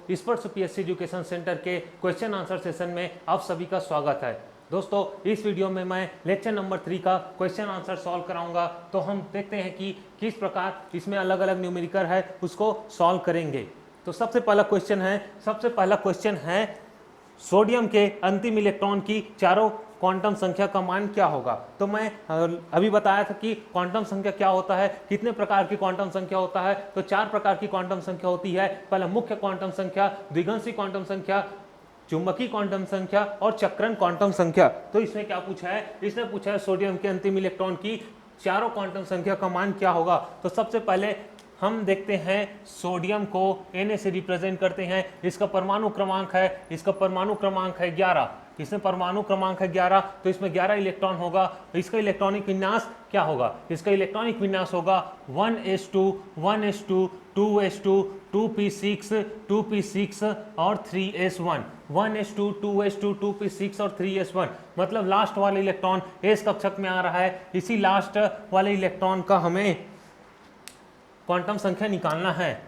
स्पर्श PSC education centre के question answer session में आप सभी का स्वागत है। दोस्तों, इस वीडियो में मैं लेक्चर नंबर 3 का क्वेश्चन आंसर सॉल्व कराऊंगा। तो हम देखते हैं कि किस प्रकार इसमें अलग अलग न्यूमेरिकल है उसको सॉल्व करेंगे। तो सबसे पहला क्वेश्चन है सोडियम के अंतिम इलेक्ट्रॉन की चारों क्वांटम संख्या का मान क्या होगा। तो मैं अभी बताया था कि क्वांटम संख्या क्या होता है, कितने प्रकार की क्वांटम संख्या होता है। तो 4 प्रकार की क्वांटम संख्या होती है। पहला मुख्य क्वांटम संख्या, द्विगंशी क्वांटम संख्या, चुंबकीय क्वांटम संख्या और चक्रण क्वांटम संख्या। तो इसमें क्या पूछा है, इसने पूछा है सोडियम के अंतिम इलेक्ट्रॉन की चारों क्वांटम संख्या का मान क्या होगा। तो सबसे पहले हम देखते हैं सोडियम को Na से रिप्रेजेंट करते हैं। इसका परमाणु क्रमांक है 11। इसमें परमाणु क्रमांक है 11, तो इसमें 11 इलेक्ट्रॉन होगा। इसका इलेक्ट्रॉनिक विन्यास क्या होगा, इसका इलेक्ट्रॉनिक विन्यास होगा 1s2 1s2 2s2 2p6 2p6 और 3s1 1s2 2s2 2p6 और 3s1। मतलब लास्ट वाला इलेक्ट्रॉन एस कक्षक में आ रहा है। इसी लास्ट वाले इलेक्ट्रॉन का हमें क्वांटम संख्या निकालना है।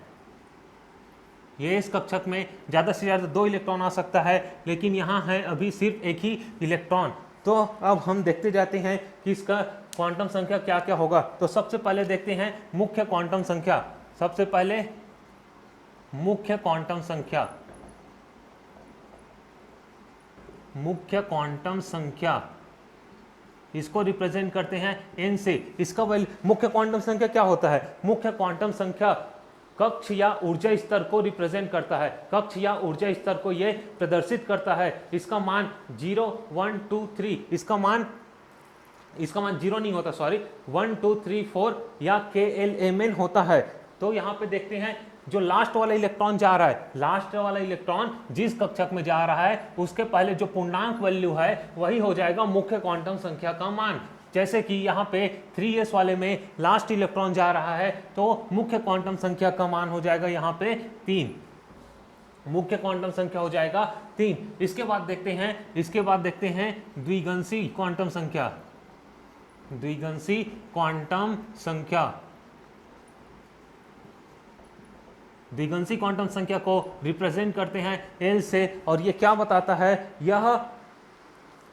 ये इस कक्षक में ज़्यादा से ज़्यादा 2 इलेक्ट्रॉन आ सकता है, लेकिन यहाँ है अभी सिर्फ एक ही इलेक्ट्रॉन। तो अब हम देखते जाते हैं कि इसका क्वांटम संख्या क्या क्या होगा। तो सबसे पहले देखते हैं मुख्य क्वांटम संख्या। सबसे पहले मुख्य क्वांटम संख्या इसको रिप्रेजेंट करते हैं n से। इसका मुख्य क्वांटम संख्या क्या होता है, मुख्य क्वांटम संख्या कक्ष या ऊर्जा स्तर को रिप्रेजेंट करता है। कक्ष या ऊर्जा स्तर को ये प्रदर्शित करता है। इसका मान 0 1 2 3, इसका मान 0 नहीं होता, सॉरी 1 2 3 4 या KLMN होता है। तो यहाँ पे देखते हैं जो लास्ट वाला इलेक्ट्रॉन जा रहा है, लास्ट वाला इलेक्ट्रॉन जिस कक्षक में जा रहा है उसके पहले जो पूर्णांक वैल्यू है वही हो जाएगा मुख्य क्वांटम संख्या का मान। जैसे कि यहाँ पे 3s वाले में लास्ट इलेक्ट्रॉन जा रहा है, तो मुख्य क्वांटम संख्या का मान हो जाएगा यहाँ पे 3। मुख्य क्वांटम संख्या हो जाएगा 3। इसके बाद देखते हैं द्विगंशी क्वांटम संख्या। द्विगंशी क्वांटम संख्या को रिप्रेजेंट करते हैं L से। और ये क्या बताता है, यह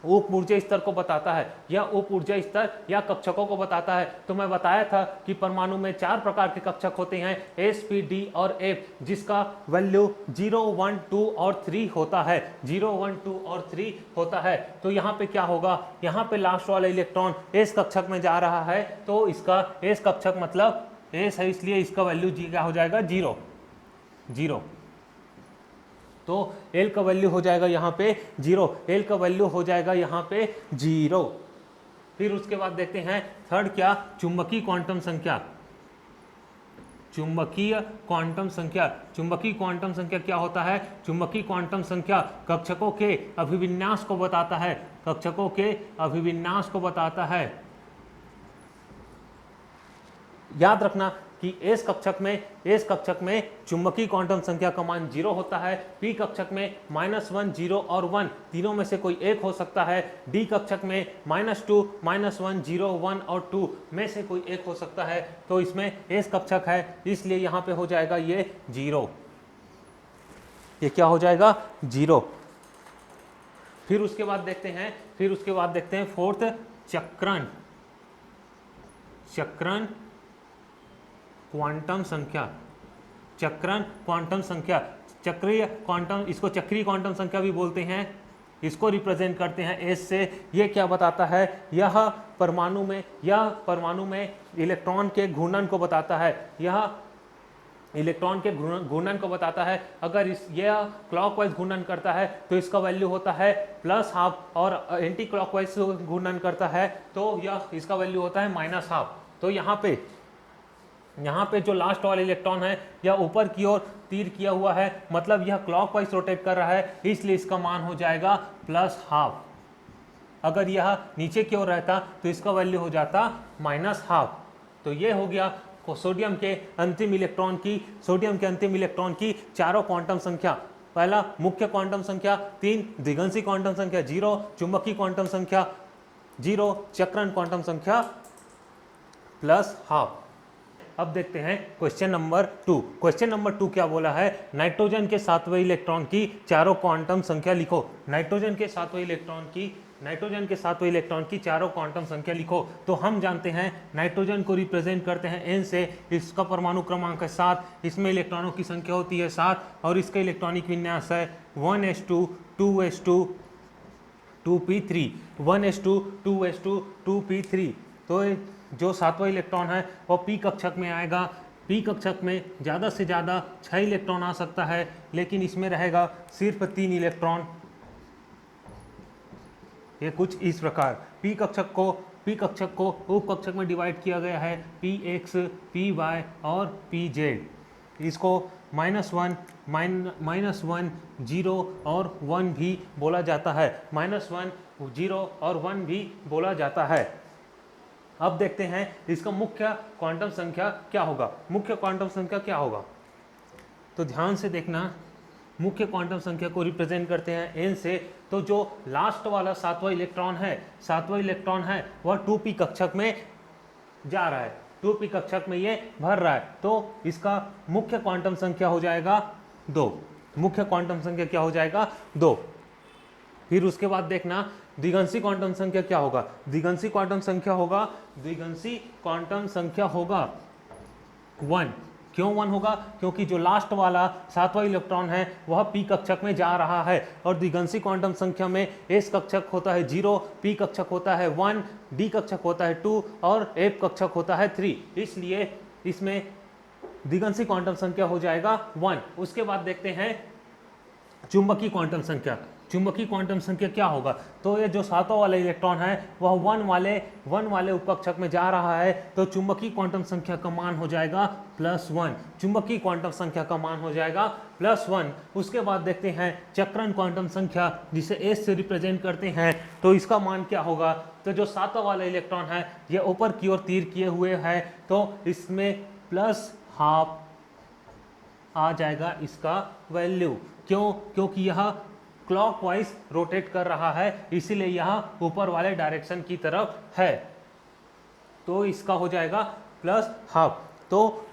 उप ऊर्जा स्तर को बताता है, यह उप ऊर्जा स्तर या कक्षकों को बताता है। तो मैं बताया था कि परमाणु में 4 प्रकार के कक्षक होते हैं, S, P, D और F, जिसका वैल्यू 0 1 2 और 3 होता है। 0 1 2 और 3 होता है। तो यहाँ पे क्या होगा, यहाँ पे लास्ट वाला इलेक्ट्रॉन S कक्षक में जा रहा है, तो इसका S कक्षक मतलब S है, इसलिए इसका वैल्यू क्या हो जाएगा 0। तो L का वैल्यू हो जाएगा यहाँ पे 0। L का वैल्यू हो जाएगा यहाँ पे 0। फिर उसके बाद देखते हैं थर्ड क्या, चुंबकीय क्वांटम संख्या। चुंबकीय क्वांटम संख्या क्या होता है, चुंबकीय क्वांटम संख्या कक्षकों के अभिविन्यास को बताता है। याद रखना कि एस कक्षक में चुंबकीय क्वांटम संख्या का मान 0 होता है। पी कक्षक में -1 0 और 1 तीनों में से कोई एक हो सकता है। डी कक्षक में -2 -1 0 1 और 2 में से कोई एक हो सकता है। तो इसमें एस कक्षक है, इसलिए यहाँ पे हो जाएगा ये 0। ये क्या हो जाएगा 0। फिर उसके बाद देखते हैं फोर्थ चक्रण क्वांटम संख्या। चक्रीय क्वांटम, इसको चक्रीय क्वांटम संख्या भी बोलते हैं। इसको रिप्रेजेंट करते हैं एस से। यह क्या बताता है, यह परमाणु में इलेक्ट्रॉन के घूर्णन को बताता है। अगर यह क्लॉकवाइज घूर्णन करता है तो इसका वैल्यू होता है +½ और एंटी क्लॉकवाइज घूर्णन करता है तो इसका वैल्यू होता है -½ तो यहाँ पे जो लास्ट वाला इलेक्ट्रॉन है यह ऊपर की ओर तीर किया हुआ है, मतलब यह क्लॉकवाइज रोटेट कर रहा है, इसलिए इसका मान हो जाएगा +½ अगर यह नीचे की ओर रहता तो इसका वैल्यू हो जाता -½ तो ये हो गया सोडियम के अंतिम इलेक्ट्रॉन की चारों क्वांटम संख्या। पहला मुख्य क्वांटम संख्या, 3 द्विगंशी क्वांटम संख्या 0, चुंबकीय क्वांटम संख्या 0, चक्रण क्वांटम संख्या +½ अब देखते हैं क्वेश्चन नंबर 2। क्वेश्चन नंबर 2 क्या बोला है, नाइट्रोजन के 7वें इलेक्ट्रॉन की चारों क्वांटम संख्या लिखो। नाइट्रोजन के 7वें इलेक्ट्रॉन की चारों क्वांटम संख्या लिखो। तो हम जानते हैं नाइट्रोजन को रिप्रेजेंट करते हैं N से, इसका परमाणु क्रमांक है 7, इसमें इलेक्ट्रॉनों की संख्या होती है 7 और इसका इलेक्ट्रॉनिक विन्यास है 1s2 2s2 2p3 1s2 2s2 2p3। तो जो 7वां इलेक्ट्रॉन है वह p कक्षक में आएगा। p कक्षक में ज़्यादा से ज़्यादा 6 इलेक्ट्रॉन आ सकता है, लेकिन इसमें रहेगा सिर्फ 3 इलेक्ट्रॉन। ये कुछ इस प्रकार p कक्षक को उप कक्षक में डिवाइड किया गया है px, py और pz। इसको -1, -1, 0 और 1 भी बोला जाता है। -1, 0 और 1 भी बोला जाता है। अब देखते हैं इसका मुख्य क्वांटम संख्या क्या होगा। मुख्य क्वांटम संख्या क्या होगा, तो ध्यान से देखना। मुख्य क्वांटम संख्या को रिप्रेजेंट करते हैं n से। तो जो लास्ट वाला 7वां इलेक्ट्रॉन है वह 2p कक्षक में जा रहा है, 2p कक्षक में ये भर रहा है। तो इसका मुख्य क्वांटम संख्या हो जाएगा 2। मुख्य क्वांटम संख्या क्या हो जाएगा 2। फिर उसके बाद देखना द्विगंशी क्वांटम संख्या क्या होगा। द्विगंशी क्वांटम संख्या होगा 1। क्यों 1 होगा, क्योंकि जो लास्ट वाला 7वां इलेक्ट्रॉन है वह p कक्षक में जा रहा है और द्विगंशी क्वांटम संख्या में s कक्षक होता है 0, p कक्षक होता है 1, d कक्षक होता है 2 और f कक्षक होता है 3। इसलिए इसमें द्विगंशी क्वांटम संख्या हो जाएगा 1। उसके बाद देखते हैं चुंबकीय क्वांटम संख्या। चुंबकीय क्वांटम संख्या क्या होगा, तो ये जो 7वां वाला इलेक्ट्रॉन है वह 1 वाले उपकक्षक में जा रहा है, तो चुंबकीय क्वांटम संख्या का मान हो जाएगा +1। चुंबकीय क्वांटम संख्या का मान हो जाएगा +1। उसके बाद देखते हैं चक्रण क्वांटम संख्या, जिसे S से रिप्रेजेंट करते हैं। तो इसका मान क्या होगा, तो जो 7वां वाला इलेक्ट्रॉन है ये ऊपर की ओर तीर किए हुए है, तो इसमें +12 आ जाएगा इसका वैल्यू। क्यों, क्योंकि यह क्लॉकवाइज रोटेट कर रहा है, इसीलिए यह ऊपर वाले डायरेक्शन की तरफ है। तो इसका हो जाएगा +12। तो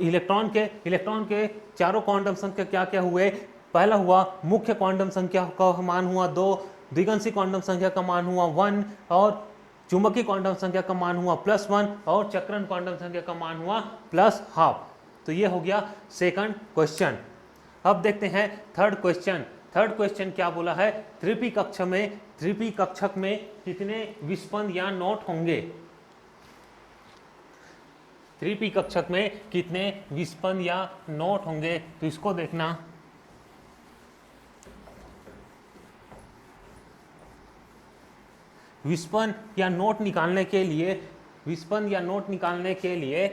इलेक्ट्रॉन के चारों क्वांटम संख्या क्या क्या हुए। पहला हुआ मुख्य क्वांटम संख्या का मान हुआ 2, द्विगंशी क्वांटम संख्या का मान हुआ 1 और चुंबकीय क्वांटम संख्या का मान हुआ +1 और चक्रण क्वांटम संख्या का मान हुआ +12। तो ये हो गया सेकंड क्वेश्चन। अब देखते हैं थर्ड क्वेश्चन। थर्ड क्वेश्चन क्या बोला है, 3p कक्षक में कितने विस्पंद या नोट होंगे। 3p कक्षक में कितने विस्पंद या नोट होंगे, तो इसको देखना। विस्पंद या नोट निकालने के लिए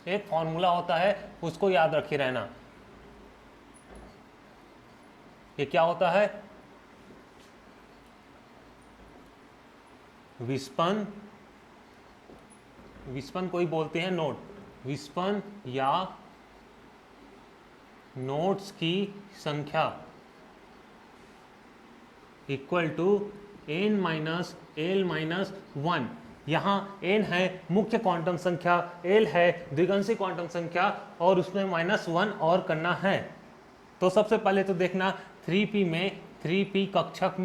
एक फॉर्मूला होता है, उसको याद रखे रहना। ये क्या होता है, विस्पंद कोई बोलते हैं नोट। विस्पंद या नोट्स की संख्या इक्वल टू n - l-1। यहाँ n है मुख्य क्वांटम संख्या, l है द्विगंशी क्वांटम संख्या और उसमें -1 और करना है। तो सबसे पहले तो देखना 3p कक्षक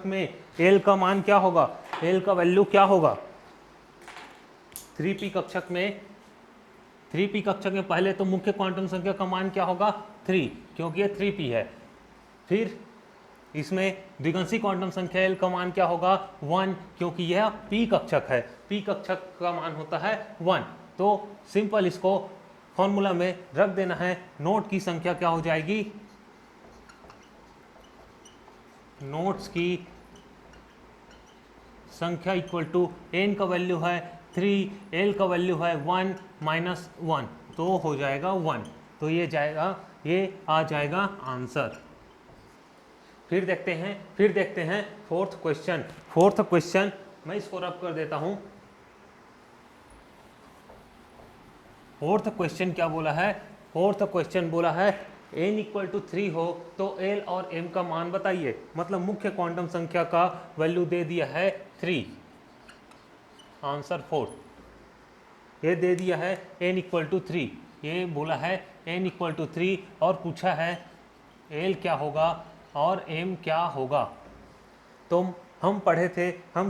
में l का मान क्या होगा, l का वैल्यू क्या होगा। 3p कक्षक में पहले तो मुख्य क्वांटम संख्या का मान क्या होगा 3, क्योंकि ये 3p है। फिर इसमें द्विगंशी क्वांटम संख्या l का मान क्या होगा 1, क्योंकि यह p कक्षक है, p कक्षक का मान होता है 1। तो सिंपल इसको फॉर्मूला में रख देना है। नोट की संख्या क्या हो जाएगी, नोट्स की संख्या इक्वल टू n का वैल्यू है 3, l का वैल्यू है 1 - 1, तो हो जाएगा 1। तो ये आ जाएगा आंसर। फिर देखते हैं फोर्थ क्वेश्चन। मैं इसको रब कर देता हूं। फोर्थ क्वेश्चन क्या बोला है, फोर्थ क्वेश्चन बोला है n = 3 हो तो l और m का मान बताइए। मतलब मुख्य क्वांटम संख्या का वैल्यू दे दिया है 3। आंसर 4। ये दे दिया है n इक्वल टू 3, ये बोला है n इक्वल टू 3 और पूछा है l क्या होगा और m क्या होगा। तो हम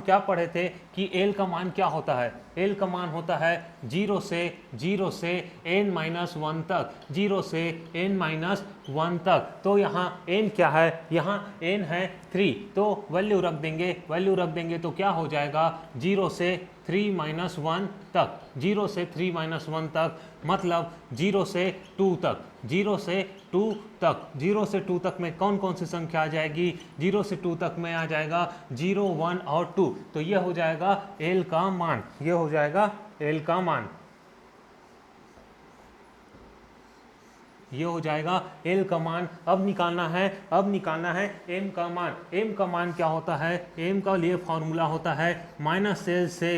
क्या पढ़े थे कि l का मान क्या होता है। l का मान होता है 0 से n माइनस 1 तक, 0 से n माइनस 1 तक। तो यहाँ n क्या है, यहाँ n है 3, तो वैल्यू रख देंगे तो क्या हो जाएगा 0 से 3 माइनस 1 तक, 0 से 3 माइनस 1 तक मतलब 0 से 2 तक, 0 से 2 तक, 0 से 2 तक में कौन कौन सी संख्या आ जाएगी, 0 से 2 तक में आ जाएगा 0, 1 और 2। तो ये हो जाएगा l का मान, ये हो जाएगा l का मान, ये हो जाएगा l का मान। अब निकालना है m का मान। m का मान क्या होता है, m का लिए फॉर्मूला होता है -l से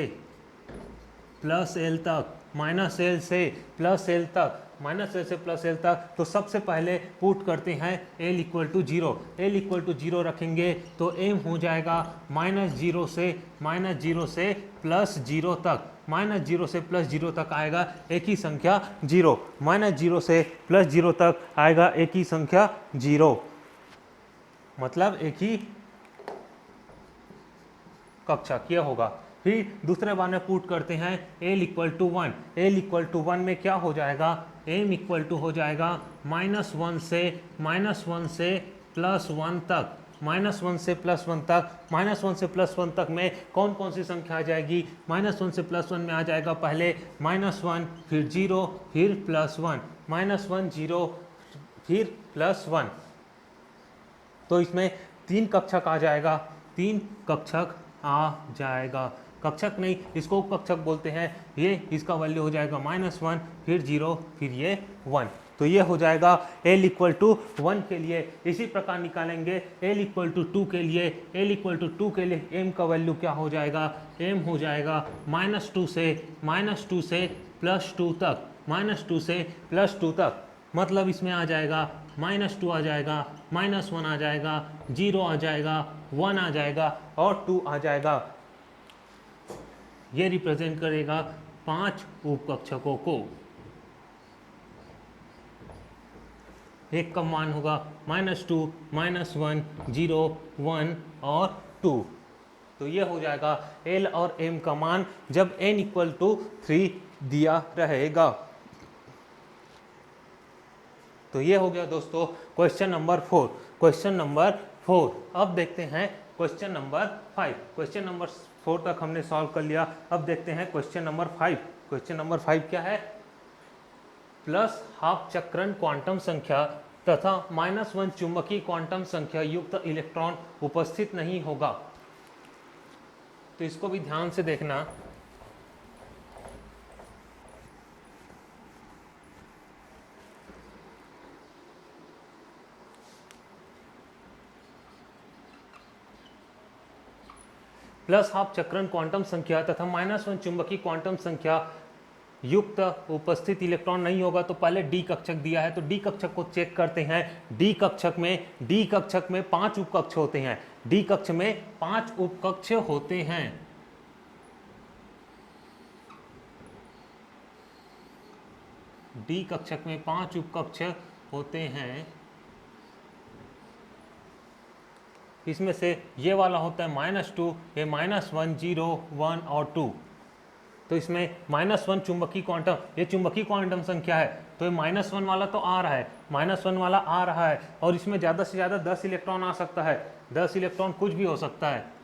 प्लस l तक, -l से प्लस l तक, -l से प्लस l तक। तो सबसे पहले पुट करते हैं l equal to 0, l equal to 0 रखेंगे तो m हो जाएगा -0 से प्लस 0 तक, -0 से प्लस 0 तक आएगा एक ही संख्या 0, -0 से प्लस 0 तक आएगा एक ही संख्या 0, मतलब एक ही कक्षक ये होगा। फिर दूसरे बार में पुट करते हैं l equal to 1, l equal to 1 में क्या हो जाएगा, m इक्वल टू हो जाएगा -1 से प्लस 1 तक, -1 से प्लस 1 तक, -1 से प्लस 1 तक में कौन कौन सी संख्या आ जाएगी, -1 से प्लस 1 में आ जाएगा पहले -1 फिर 0 फिर प्लस 1, -1 0 फिर प्लस 1। तो इसमें 3 कक्षक आ जाएगा, 3 कक्षक आ जाएगा, कक्षक नहीं इसको उपकक्षक बोलते हैं। ये इसका वैल्यू हो जाएगा -1 फिर 0 फिर ये 1। तो ये हो जाएगा l इक्वल टू 1 के लिए। इसी प्रकार निकालेंगे l इक्वल टू 2 के लिए, l इक्वल टू 2 के लिए m का वैल्यू क्या हो जाएगा, m हो जाएगा -2 से प्लस 2 तक, -2 से प्लस 2 तक, मतलब इसमें आ जाएगा -2 आ जाएगा, -1 आ जाएगा, 0 आ जाएगा, 1 आ जाएगा और 2 आ जाएगा। ये रिप्रेजेंट करेगा 5 उपकक्षकों को। एक का मान होगा -2, -1, 0, 1 और 2। तो ये हो जाएगा l और m का मान जब n इक्वल टू 3 दिया रहेगा। तो ये हो गया दोस्तों क्वेश्चन नंबर 4। क्वेश्चन नंबर 4 अब देखते हैं क्वेश्चन नंबर 5। क्वेश्चन नंबर 4 तक हमने सॉल्व कर लिया। अब देखते हैं क्वेश्चन नंबर 5। क्वेश्चन नंबर 5 क्या है, प्लस हाफ चक्रण क्वांटम संख्या तथा -1 चुंबकीय क्वांटम संख्या युक्त इलेक्ट्रॉन उपस्थित नहीं होगा। तो इसको भी ध्यान से देखना। प्लस हाफ चक्रण क्वांटम संख्या तथा -1 चुंबकीय क्वांटम संख्या युक्त उपस्थित इलेक्ट्रॉन नहीं होगा। तो पहले डी कक्षक दिया है तो डी कक्षक को चेक करते हैं। डी कक्षक में 5 उपकक्ष होते हैं। डी कक्ष में 5 उपकक्ष होते हैं। डी कक्षक में 5 उपकक्ष होते हैं। इसमें से ये वाला होता है -2, ये -1, 0, 1 और 2। तो इसमें -1 चुंबकीय क्वांटम, ये चुंबकीय क्वांटम संख्या है तो ये -1 वाला तो आ रहा है, -1 वाला आ रहा है और इसमें ज़्यादा से ज़्यादा 10 इलेक्ट्रॉन आ सकता है। 10 इलेक्ट्रॉन कुछ भी हो सकता है।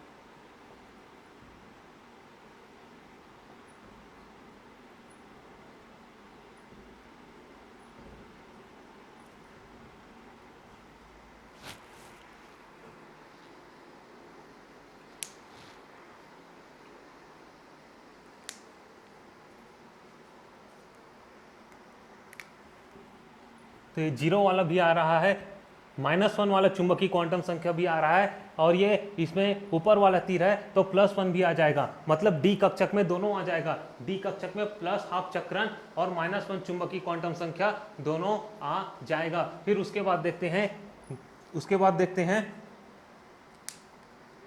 तो ये 0 वाला भी आ रहा है, -1 वाला चुंबकीय क्वांटम संख्या भी आ रहा है और ये इसमें ऊपर वाला तीर है तो +1 भी आ जाएगा। मतलब डी कक्षक में दोनों आ जाएगा। डी कक्षक में प्लस हाफ चक्रण और -1 चुंबकीय क्वांटम संख्या दोनों आ जाएगा। फिर उसके बाद देखते हैं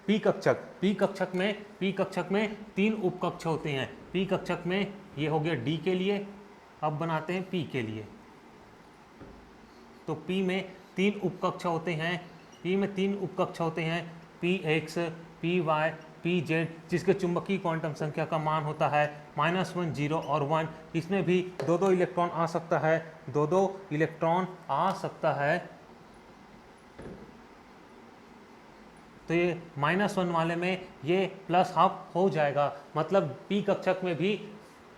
पी कक्षक में 3 उपकक्ष होते हैं। पी कक्षक में ये हो गया डी के लिए, अब बनाते हैं पी के लिए। तो पी में 3 उपकक्ष होते हैं, P X, P Y, P Z, जिसके चुंबकीय क्वांटम संख्या का मान होता है -1, 0 और 1। इसमें भी दो इलेक्ट्रॉन आ सकता है, दो इलेक्ट्रॉन आ सकता है। तो ये -1 वाले में ये +½ हो जाएगा, मतलब पी कक्षक में भी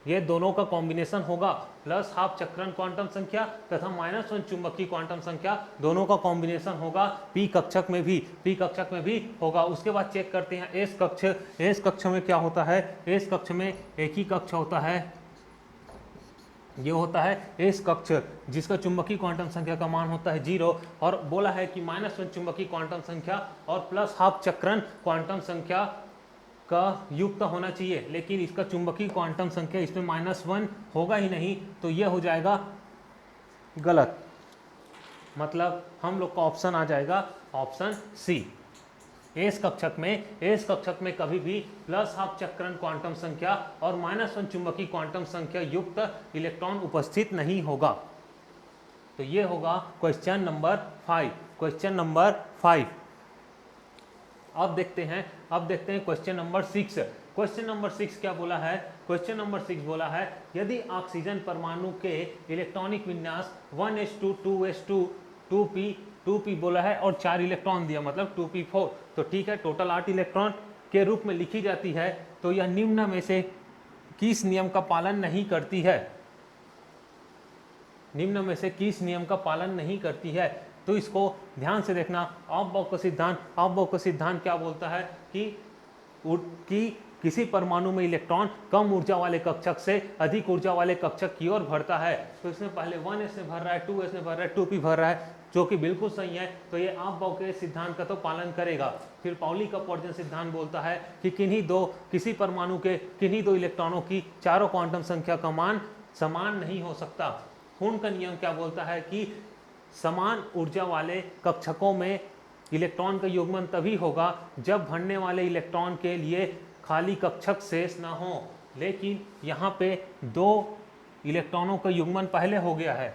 ये दोनों का कॉम्बिनेशन होगा, +½ चक्रण क्वांटम संख्या तथा -1 चुंबकीय क्वांटम संख्या, दोनों का कॉम्बिनेशन होगा पी कक्षक में भी होगा। उसके बाद चेक करते हैं एस कक्ष में क्या होता है। एस कक्ष में एक ही कक्ष होता है, ये होता है एस कक्ष, जिसका चुंबकीय क्वांटम संख्या का मान होता है 0, और बोला है कि -1 चुंबकीय क्वांटम संख्या और +½ चक्रण क्वांटम संख्या का युक्त होना चाहिए, लेकिन इसका चुंबकीय क्वांटम संख्या इसमें -1 होगा ही नहीं, तो यह हो जाएगा गलत। मतलब हम लोग का ऑप्शन आ जाएगा ऑप्शन सी। एस कक्षक में कभी भी +½ चक्रण क्वांटम संख्या और -1 चुंबकीय क्वांटम संख्या युक्त इलेक्ट्रॉन उपस्थित नहीं होगा। तो ये होगा क्वेश्चन नंबर 5। अब देखते हैं क्वेश्चन नंबर 6। क्वेश्चन नंबर 6 क्या बोला है। क्वेश्चन नंबर 6 बोला है यदि ऑक्सीजन परमाणु के इलेक्ट्रॉनिक विन्यास 1s2 2s2 2p बोला है और 4 इलेक्ट्रॉन दिया, मतलब 2p4, तो ठीक है, टोटल 8 इलेक्ट्रॉन के रूप में लिखी जाती है, तो यह निम्न में से किस नियम का पालन नहीं करती है। निम्न में से किस नियम का पालन नहीं करती है, तो इसको ध्यान से देखना। ऑफ-बॉक का सिद्धांत क्या बोलता है कि किसी परमाणु में इलेक्ट्रॉन कम ऊर्जा वाले कक्षक से अधिक ऊर्जा वाले कक्षक की ओर भरता है। तो इसमें पहले 1s में भर रहा है, 2s में भर रहा है, 2p भर रहा है, जो कि बिल्कुल सही है, तो ये ऑफ-बॉक के सिद्धांत का तो पालन करेगा। फिर पाउली का अपवर्जन सिद्धांत बोलता है कि किसी परमाणु के किन्हीं दो इलेक्ट्रॉनों की चारों क्वांटम संख्या का मान समान नहीं हो सकता। हून का नियम क्या बोलता है कि समान ऊर्जा वाले कक्षकों में इलेक्ट्रॉन का युग्मन तभी होगा जब भरने वाले इलेक्ट्रॉन के लिए खाली कक्षक शेष ना हो, लेकिन यहाँ पे 2 इलेक्ट्रॉनों का युग्मन पहले हो गया है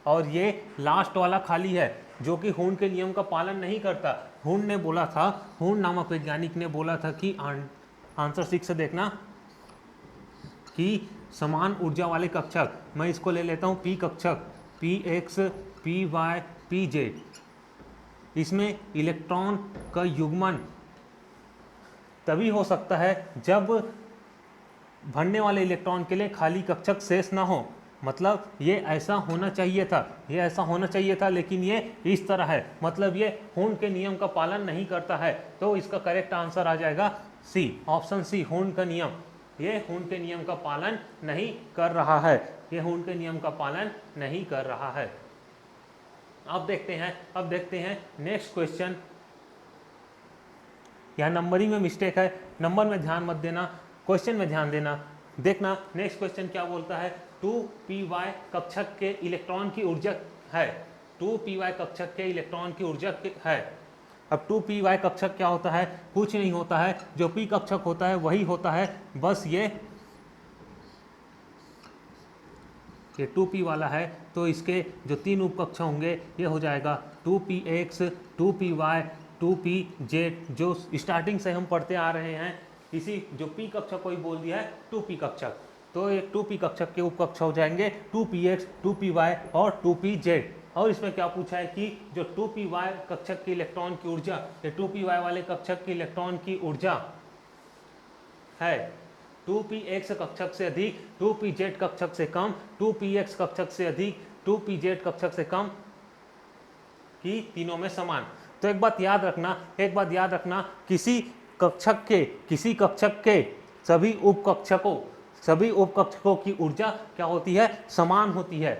और ये लास्ट वाला खाली है, जो कि हून के नियम का पालन नहीं करता। हून नामक वैज्ञानिक ने बोला था कि आंसर 6 से देखना कि समान ऊर्जा वाले कक्षक, मैं इसको ले लेता हूँ पी कक्षक, px, py, pz, इसमें इलेक्ट्रॉन का युग्मन तभी हो सकता है जब भरने वाले इलेक्ट्रॉन के लिए खाली कक्षक शेष ना हो। मतलब ये ऐसा होना चाहिए था, लेकिन ये इस तरह है, मतलब ये हून के नियम का पालन नहीं करता है। तो इसका करेक्ट आंसर आ जाएगा सी, ऑप्शन सी, हून का नियम। ये हून के नियम का पालन नहीं कर रहा है, अब देखते हैं नेक्स्ट क्वेश्चन। यहाँ नंबरिंग में मिस्टेक है, नंबर में ध्यान मत देना, क्वेश्चन में ध्यान देना। देखना नेक्स्ट क्वेश्चन क्या बोलता है। 2py कक्षक के इलेक्ट्रॉन की ऊर्जा है, 2py कक्षक के इलेक्ट्रॉन की ऊर्जा है। अब 2py कक्षक क्या होता है, कुछ नहीं होता है, जो p कक्षक होता है वही होता है, बस ये 2p वाला है, तो इसके जो 3 उपकक्ष होंगे ये हो जाएगा 2px, 2py, 2pz, जो स्टार्टिंग से हम पढ़ते आ रहे हैं। इसी जो p कक्षक को ही बोल दिया है 2p कक्षक, तो ये 2p कक्षक के उपकक्ष हो जाएंगे 2px, 2py और 2pz। और इसमें क्या पूछा है कि जो 2py कक्षक की इलेक्ट्रॉन की ऊर्जा, ये 2py वाले कक्षक की इलेक्ट्रॉन की ऊर्जा है 2px कक्षक से अधिक, 2pz कक्षक से कम, 2px कक्षक से अधिक, 2pz कक्षक से कम, कि तीनों में समान। तो एक बात याद रखना, किसी कक्षक के सभी उपकक्षकों की ऊर्जा क्या होती है, समान होती है।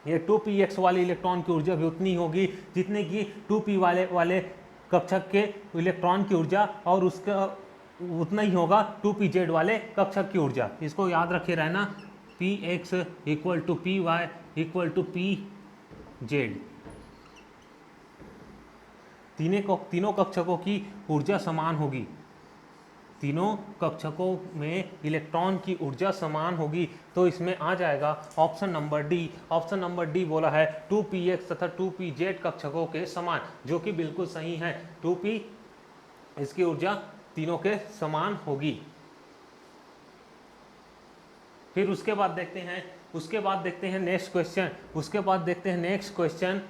ये 2px वाले इलेक्ट्रॉन की ऊर्जा भी उतनी होगी जितने की 2p वाले कक्षक के इलेक्ट्रॉन की ऊर्जा, और उसका उतना ही होगा 2pz वाले कक्षक की ऊर्जा। इसको याद रखे रहना, px equal to py equal to pz। तीनों कक्षकों की ऊर्जा समान होगी, तीनों कक्षकों में इलेक्ट्रॉन की ऊर्जा समान होगी, तो इसमें आ जाएगा option number D. Option number D बोला है 2px तथा 2pz कक्षकों के समान, जो कि बिल्कुल सही है। 2p इसकी ऊर्जा तीनों के समान होगी। फिर उसके बाद देखते हैं नेक्स्ट क्वेश्चन।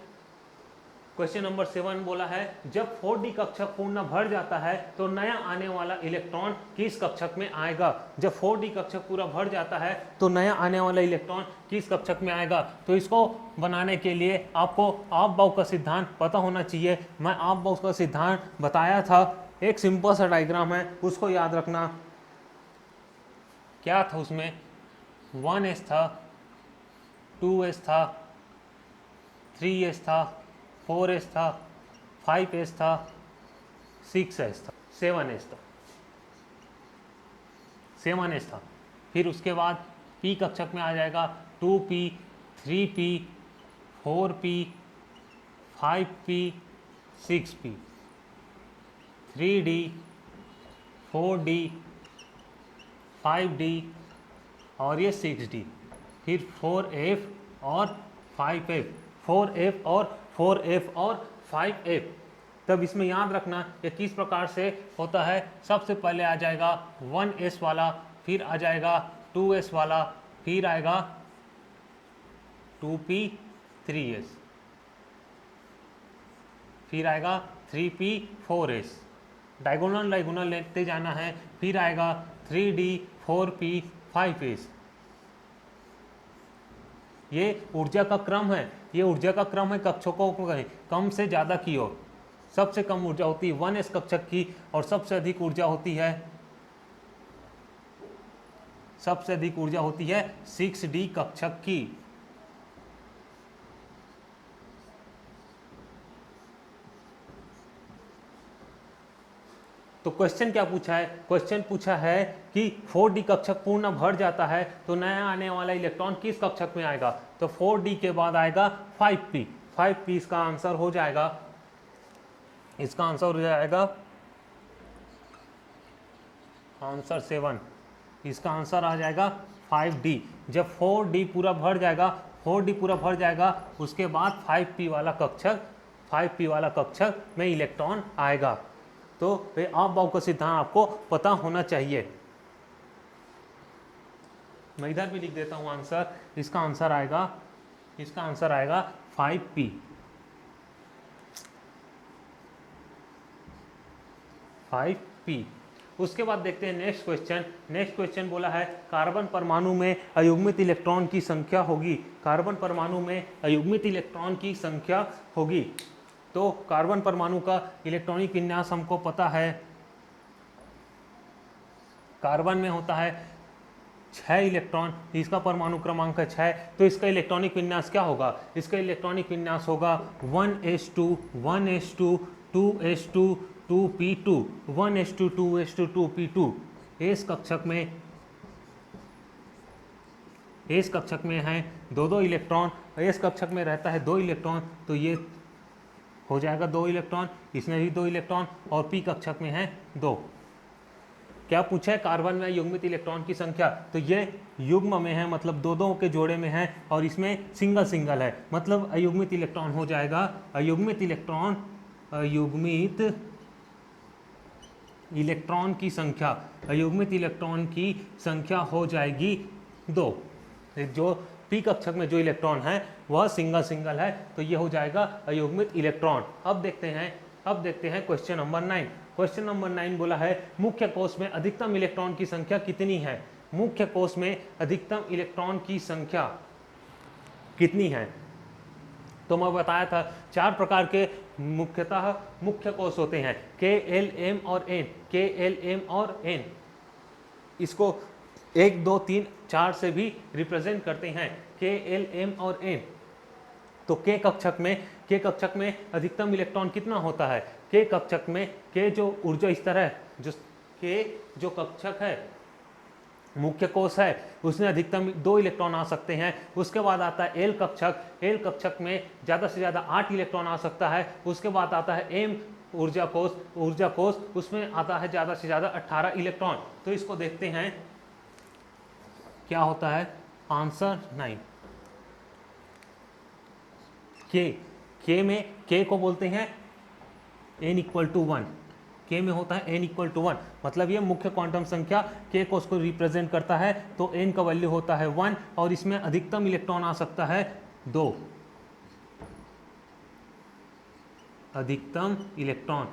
क्वेश्चन नंबर 7 बोला है जब 4d कक्षक पूर्ण भर जाता है तो नया आने वाला इलेक्ट्रॉन किस कक्षक में आएगा। जब 4d कक्षक पूरा भर जाता है तो नया आने वाला इलेक्ट्रॉन किस कक्षक में आएगा। तो इसको बनाने के लिए आपको ऑफ-बाउ का सिद्धांत पता होना चाहिए। मैं ऑफ-बाउ का सिद्धांत बताया था, एक सिंपल सा डायग्राम है, उसको याद रखना। क्या था उसमें, 1s था, 2s था, 3s था, 4s था, 5s था, 6s था, 7s था। फिर उसके बाद p कक्षक में आ जाएगा 2p, 3p, 4p, 5p, 6p, 3d, 4d, 5d और ये 6d। फिर 4f और 5f, 4f और 5f। तब इसमें याद रखना ये किस प्रकार से होता है। सबसे पहले आ जाएगा 1s वाला, फिर आ जाएगा 2s वाला, फिर आएगा 2p, 3s, फिर आएगा 3p, 4s। डायगोनल लेते जाना है। फिर आएगा 3d, 4p, 5s। ये ऊर्जा का क्रम है, कक्षकों को कम से ज़्यादा की ओर। सबसे कम ऊर्जा होती है 1s कक्षक की और सबसे अधिक ऊर्जा होती है 6d कक्षक की। तो क्वेश्चन क्या पूछा है, क्वेश्चन पूछा है कि 4d कक्षक पूर्ण भर जाता है तो नया आने वाला इलेक्ट्रॉन किस कक्षक में आएगा। तो 4d के बाद आएगा 5p, 5p इसका आंसर हो जाएगा, आंसर 7। इसका आंसर आ जाएगा 5d। जब 4d पूरा भर जाएगा उसके बाद 5p वाला कक्षक में इलेक्ट्रॉन आएगा। तो ऑफ-बाउ का सिद्धांत आपको पता होना चाहिए। मैं इधर भी लिख देता हूं आंसर। इसका आंसर आएगा 5p। उसके बाद देखते हैं नेक्स्ट क्वेश्चन बोला है कार्बन परमाणु में अयुग्मित इलेक्ट्रॉन की संख्या होगी। तो कार्बन परमाणु का इलेक्ट्रॉनिक विन्यास हमको पता है। कार्बन में होता है 6 इलेक्ट्रॉन, इसका परमाणु क्रमांक है 6। तो इसका इलेक्ट्रॉनिक विन्यास क्या होगा, इसका इलेक्ट्रॉनिक विन्यास होगा 1s2, 1s2, 2s2, 2p2, 1s2, 2s2, 2p2। इस कक्षक में है दो इलेक्ट्रॉन, इस कक्षक में रहता है 2 इलेक्ट्रॉन, तो ये हो जाएगा 2 इलेक्ट्रॉन, इसमें भी 2 इलेक्ट्रॉन और p कक्षक में है 2। क्या पूछा है, कार्बन में युग्मित इलेक्ट्रॉन की संख्या। तो ये युग्म में है, मतलब दो के जोड़े में है, और इसमें सिंगल है, मतलब अयुग्मित इलेक्ट्रॉन हो जाएगा। अयुग्मित इलेक्ट्रॉन की संख्या हो जाएगी 2। जो p कक्षक में जो इलेक्ट्रॉन है वह सिंगल है, तो ये हो जाएगा अयुग्मित इलेक्ट्रॉन। अब देखते हैं क्वेश्चन नंबर 9। क्वेश्चन नंबर 9 बोला है मुख्य कोश में अधिकतम इलेक्ट्रॉन की संख्या कितनी है। मुख्य कोश में अधिकतम इलेक्ट्रॉन की संख्या कितनी है। तो मैं बताया था 4 प्रकार के मुख्यतः मुख्य कोश होते हैं, K, L, M और N। K, L, M और N इसको 1, 2, 3, 4 से भी रिप्रेजेंट करते हैं, K, L, M और N। तो K कक्षक में अधिकतम इलेक्ट्रॉन कितना होता है। K कक्षक में K जो ऊर्जा स्तर है, जो K जो कक्षक है, मुख्य कोश है, उसमें अधिकतम 2 इलेक्ट्रॉन आ सकते हैं। उसके बाद आता है L कक्षक में ज़्यादा से ज़्यादा 8 इलेक्ट्रॉन आ सकता है। उसके बाद आता है M ऊर्जा कोष उसमें आता है ज़्यादा से ज़्यादा 18 इलेक्ट्रॉन। तो इसको देखते हैं क्या होता है। आंसर 9। के में के को बोलते हैं n=1। के में होता है n=1, मतलब ये मुख्य क्वांटम संख्या के को उसको रिप्रेजेंट करता है। तो n का वैल्यू होता है 1 और इसमें अधिकतम इलेक्ट्रॉन आ सकता है 2। अधिकतम इलेक्ट्रॉन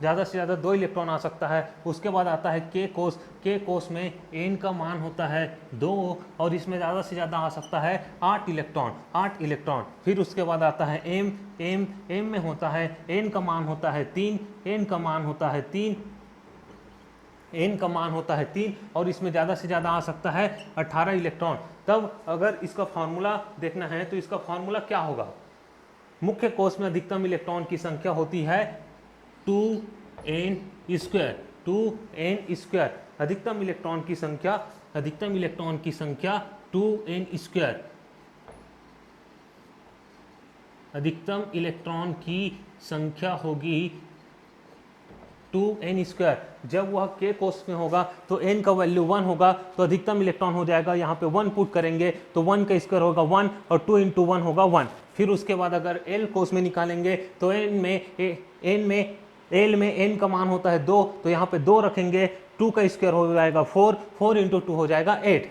ज़्यादा से ज़्यादा 2 इलेक्ट्रॉन आ सकता है। उसके बाद आता है के कोष में n का मान होता है 2 और इसमें ज़्यादा से ज़्यादा आ सकता है 8 इलेक्ट्रॉन। फिर उसके बाद आता है एम में होता है n का मान होता है 3, n का मान होता है 3 और इसमें ज़्यादा से ज़्यादा आ सकता है 18 इलेक्ट्रॉन। तब अगर इसका फॉर्मूला देखना है तो इसका फॉर्मूला क्या होगा। मुख्य कोष में अधिकतम इलेक्ट्रॉन की संख्या होती है 2n²। अधिकतम इलेक्ट्रॉन की संख्या 2n²। अधिकतम इलेक्ट्रॉन की संख्या होगी 2n²। जब वह k कोष में होगा तो n का वैल्यू 1 होगा, तो अधिकतम इलेक्ट्रॉन हो जाएगा। यहाँ पे 1 पुट करेंगे तो 1 का स्क्वायर होगा 1 और 2 × 1 होगा 1। फिर उसके बाद अगर l कोष में निकालेंगे तो l में n का मान होता है 2, तो यहाँ पे 2 रखेंगे, 2 का स्क्वायर हो जाएगा 4, 4 × 2 हो जाएगा 8।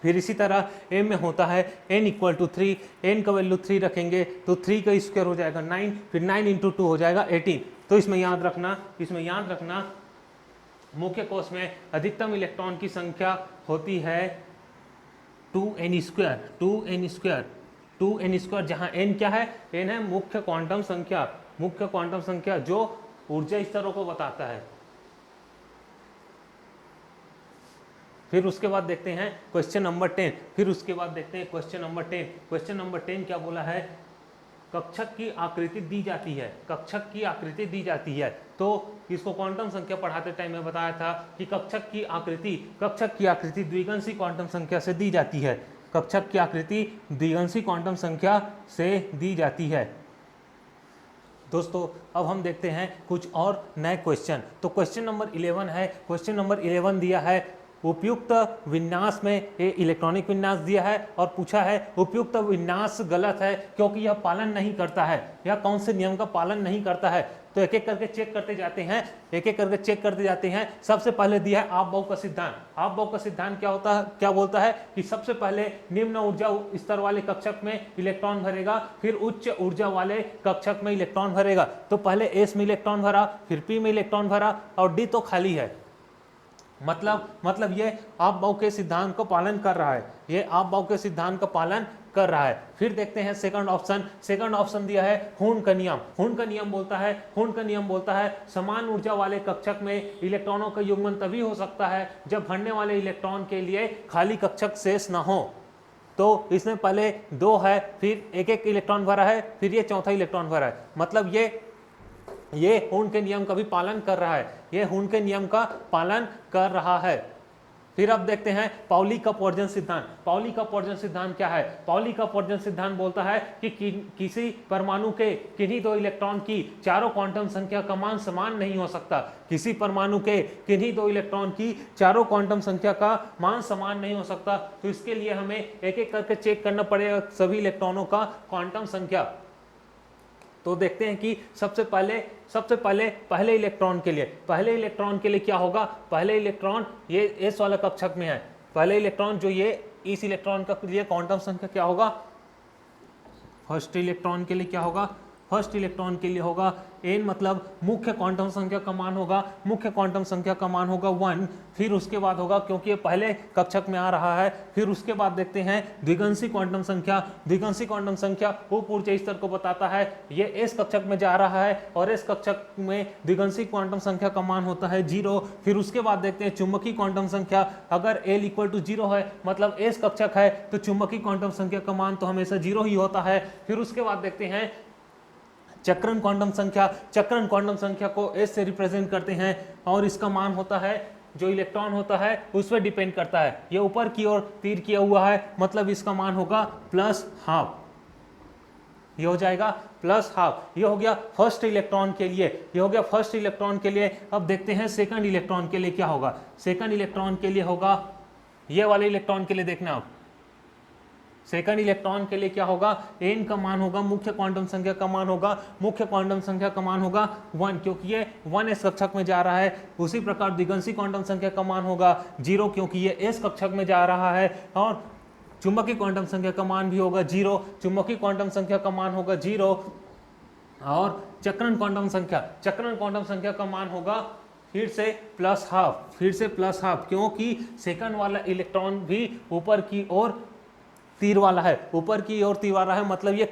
फिर इसी तरह m में होता है n=3, n का वैल्यू 3 रखेंगे तो 3 का स्क्वायर हो जाएगा 9, फिर 9 × 2 हो जाएगा 18। तो इसमें याद रखना मुख्य कोष में अधिकतम इलेक्ट्रॉन की संख्या होती है 2n², जहाँ n क्या है, n है मुख्य क्वांटम संख्या जो ऊर्जा स्तरों को बताता है। फिर उसके बाद देखते हैं क्वेश्चन नंबर 10। क्वेश्चन नंबर 10 क्या बोला है। कक्षक की आकृति दी जाती है। तो इसको क्वांटम संख्या पढ़ाते टाइम में बताया था कि कक्षक की आकृति द्विगंशी क्वांटम संख्या से दी जाती है। कक्षक की आकृति द्विगंशी क्वांटम संख्या से दी जाती है। दोस्तों अब हम देखते हैं कुछ और नए क्वेश्चन। तो क्वेश्चन नंबर 11 है। क्वेश्चन नंबर 11 दिया है उपयुक्त विन्यास में इलेक्ट्रॉनिक विन्यास दिया है और पूछा है उपयुक्त विन्यास गलत है क्योंकि यह पालन नहीं करता है। यह कौन से नियम का पालन नहीं करता है। तो एक एक करके चेक करते जाते हैं। सबसे पहले दिया है आपबाउ का सिद्धांत। क्या बोलता है कि सबसे पहले निम्न ऊर्जा स्तर वाले कक्षक में इलेक्ट्रॉन भरेगा, फिर उच्च ऊर्जा वाले कक्षक में इलेक्ट्रॉन भरेगा। तो पहले एस में इलेक्ट्रॉन भरा, फिर पी में इलेक्ट्रॉन भरा और डी तो खाली है। मतलब ये आपबाउ के सिद्धांत को पालन कर रहा है। फिर देखते हैं सेकंड ऑप्शन दिया है हून का नियम बोलता है समान ऊर्जा वाले कक्षक में इलेक्ट्रॉनों का युग्मन तभी हो सकता है जब भरने वाले इलेक्ट्रॉन के लिए खाली कक्षक शेष न हो। तो इसमें पहले 2 है, फिर एक इलेक्ट्रॉन भरा है, फिर ये चौथा इलेक्ट्रॉन भरा है। मतलब ये हून के नियम का भी पालन कर रहा है। फिर अब देखते हैं पाउली का अपवर्जन सिद्धांत क्या है। पाउली का अपवर्जन सिद्धांत बोलता है कि किसी परमाणु के किन्हीं 2 इलेक्ट्रॉन की चारों क्वांटम संख्या का मान समान नहीं हो सकता। किसी परमाणु के किन्हीं 2 इलेक्ट्रॉन की चारों क्वांटम संख्या का मान समान नहीं हो सकता। तो इसके लिए हमें एक एक करके चेक करना पड़ेगा सभी इलेक्ट्रॉनों का क्वांटम संख्या। तो देखते हैं कि सबसे पहले पहले इलेक्ट्रॉन के लिए क्या होगा। पहले इलेक्ट्रॉन ये एस वाला कक्षक में है। पहले इलेक्ट्रॉन जो ये इस इलेक्ट्रॉन का लिए क्वांटम संख्या क्या होगा। फर्स्ट इलेक्ट्रॉन के लिए क्या होगा। n मतलब मुख्य क्वांटम संख्या का मान होगा 1। फिर उसके बाद होगा क्योंकि ये पहले कक्षक में आ रहा है। फिर उसके बाद देखते हैं द्विगंशी क्वांटम संख्या उप ऊर्जा स्तर को बताता है। ये एस कक्षक में जा रहा है और एस कक्षक में द्विगंशी क्वांटम संख्या का मान होता है 0। फिर उसके बाद देखते हैं चुंबकीय क्वांटम संख्या। अगर l = 0 है मतलब एस कक्षक है तो चुंबकीय क्वांटम संख्या का मान तो हमेशा 0 ही होता है। फिर उसके बाद देखते हैं चक्रण क्वांटम संख्या को एस से रिप्रेजेंट करते हैं और इसका मान होता है जो इलेक्ट्रॉन होता है उस पर डिपेंड करता है। ये ऊपर की ओर तीर किया हुआ है मतलब इसका मान होगा +½ ये हो जाएगा प्लस हाफ। ये हो गया फर्स्ट इलेक्ट्रॉन के लिए, ये हो गया फर्स्ट इलेक्ट्रॉन के लिए। अब देखते हैं सेकंड इलेक्ट्रॉन के लिए क्या होगा। सेकंड इलेक्ट्रॉन के लिए होगा, ये वाले इलेक्ट्रॉन के लिए देखना आप, सेकंड इलेक्ट्रॉन के लिए क्या होगा, n का मान होगा, मुख्य क्वांटम संख्या का मान होगा, मुख्य क्वांटम संख्या का मान होगा 1 क्योंकि ये 1s कक्षक में जा रहा है। उसी प्रकार द्विगंशी क्वांटम संख्या का मान होगा 0 क्योंकि ये s कक्षक में जा रहा है। और चुंबकीय क्वांटम संख्या का मान भी होगा 0, चुंबकीय क्वांटम संख्या का मान होगा 0। और चक्रण क्वांटम संख्या का मान होगा फिर से प्लस हाफ, फिर से प्लस हाफ क्योंकि सेकंड वाला इलेक्ट्रॉन भी ऊपर की ओर तीर वाला है, ऊपर की ओर तीर वाला है, मतलब ये